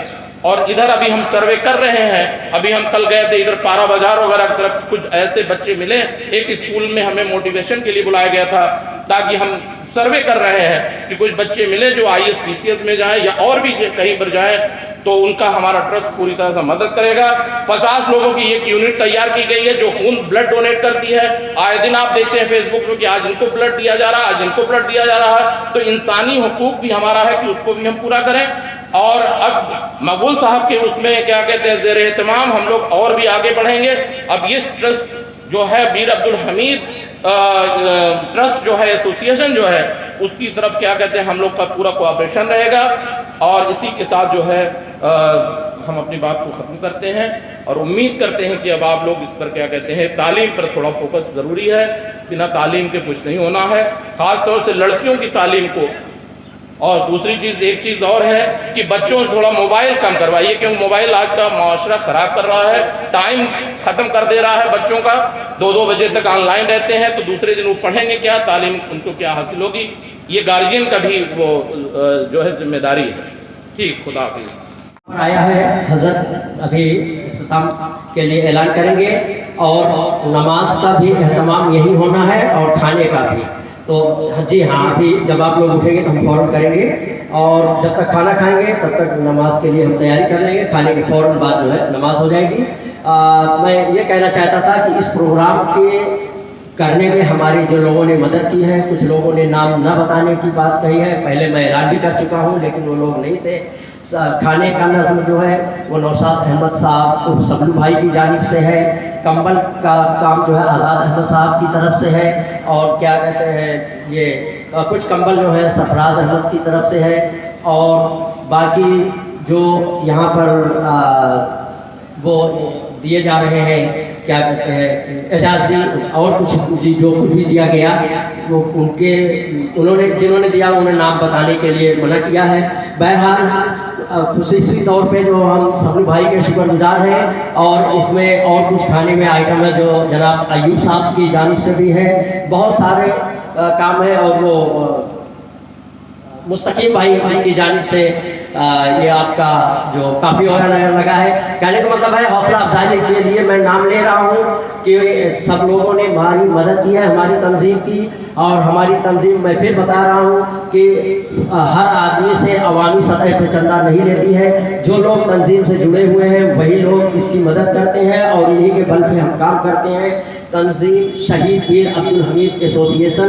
اور ادھر ابھی ہم سروے کر رہے ہیں، ابھی ہم کل گئے تھے ادھر پارا بازار وغیرہ کی طرف، کچھ ایسے بچے ملے، ایک اسکول میں ہمیں موٹیویشن کے لیے بلایا گیا تھا تاکہ ہم سروے کر رہے ہیں کہ کچھ بچے ملے جو IAS PCS میں جائیں یا اور بھی کہیں پر جائیں، تو ان کا ہمارا ٹرسٹ پوری طرح سے مدد کرے گا۔ 50 لوگوں کی ایک یونٹ تیار کی گئی ہے جو خون بلڈ ڈونیٹ کرتی ہے، آئے دن آپ دیکھتے ہیں فیس بک پہ کہ آج ان کو بلڈ دیا جا رہا ہے، آج ان کو بلڈ دیا جا رہا ہے، تو انسانی حقوق بھی ہمارا ہے کہ اس کو بھی ہم پورا کریں۔ اور اب مقبول صاحب کے اس میں کیا کہتے ہیں زیر اہتمام ہم لوگ اور بھی آگے بڑھیں گے۔ اب یہ ٹرسٹ جو ہے میر عبدالحمید ٹرسٹ جو ہے ایسوسیشن جو ہے اس کی طرف کیا کہتے ہیں ہم لوگ کا پورا کوآپریشن رہے گا، اور اسی کے ساتھ جو ہے ہم اپنی بات کو ختم کرتے ہیں اور امید کرتے ہیں کہ اب آپ لوگ اس پر کیا کہتے ہیں تعلیم پر تھوڑا فوکس ضروری ہے، بنا تعلیم کے کچھ نہیں ہونا ہے، خاص طور سے لڑکیوں کی تعلیم کو۔ اور دوسری چیز ایک چیز اور ہے کہ بچوں سے تھوڑا موبائل کم کروائیے، کیونکہ موبائل آج کا معاشرہ خراب کر رہا ہے، ٹائم ختم کر دے رہا ہے بچوں کا، 2 بجے تک آن لائن رہتے ہیں تو دوسرے دن وہ پڑھیں گے کیا، تعلیم ان کو کیا حاصل ہوگی، یہ گارجین کا بھی وہ جو ہے ذمہ داری ہے۔ ٹھیک، خدا حافظ۔ آیا ہے حضرت ابھی اختتام کے لیے اعلان کریں گے، اور نماز کا بھی اہتمام یہی ہونا ہے اور کھانے کا بھی، تو جی ہاں ابھی جب آپ لوگ اٹھیں گے تو ہم فوراً کریں گے، اور جب تک کھانا کھائیں گے تب تک نماز کے لیے ہم تیاری کر لیں گے، کھانے کے فوراً بعد جو ہے نماز ہو جائے گی۔ میں یہ کہنا چاہتا تھا کہ اس پروگرام کے کرنے میں ہماری جو لوگوں نے مدد کی ہے، کچھ لوگوں نے نام نہ بتانے کی بات کہی ہے، پہلے میں اعلان بھی کر چکا ہوں لیکن وہ لوگ نہیں تھے۔ کھانے کا نظم جو ہے وہ نوشاد احمد صاحب سبلو بھائی کی جانب سے ہے، کمبل کا کام جو ہے آزاد احمد صاحب کی طرف سے ہے، اور کیا کہتے ہیں یہ کچھ کمبل جو ہے سفراز احمد کی طرف سے ہے، اور باقی جو یہاں پر وہ دیے جا رہے ہیں کیا کہتے ہیں اعزازی اور کچھ جو کچھ بھی دیا گیا وہ انہوں نے جنہوں نے دیا انہوں نے نام بتانے کے لیے منع کیا ہے۔ بہرحال خصوصی طور پہ جو ہم سبلو بھائی کے شکر گزار ہیں، اور اس میں اور کچھ کھانے میں آئٹم ہے جو جناب ایوب صاحب کی جانب سے بھی ہے، بہت سارے کام ہیں، اور وہ مستقیم بھائی کی جانب سے یہ آپ کا جو کافی وغیرہ لگا ہے۔ کہنے کا مطلب ہے حوصلہ افزائی کے لیے میں نام لے رہا ہوں کہ سب لوگوں نے ہماری مدد کی ہے، ہماری تنظیم کی، اور ہماری تنظیم میں پھر بتا رہا ہوں کہ ہر آدمی سے عوامی سطح پہ چندہ نہیں لیتی ہے، جو لوگ تنظیم سے جڑے ہوئے ہیں وہی لوگ اس کی مدد کرتے ہیں، اور انہی کے بل پہ ہم کام کرتے ہیں۔ تنظیم شہید میر عبدالحمید ایسوسیشن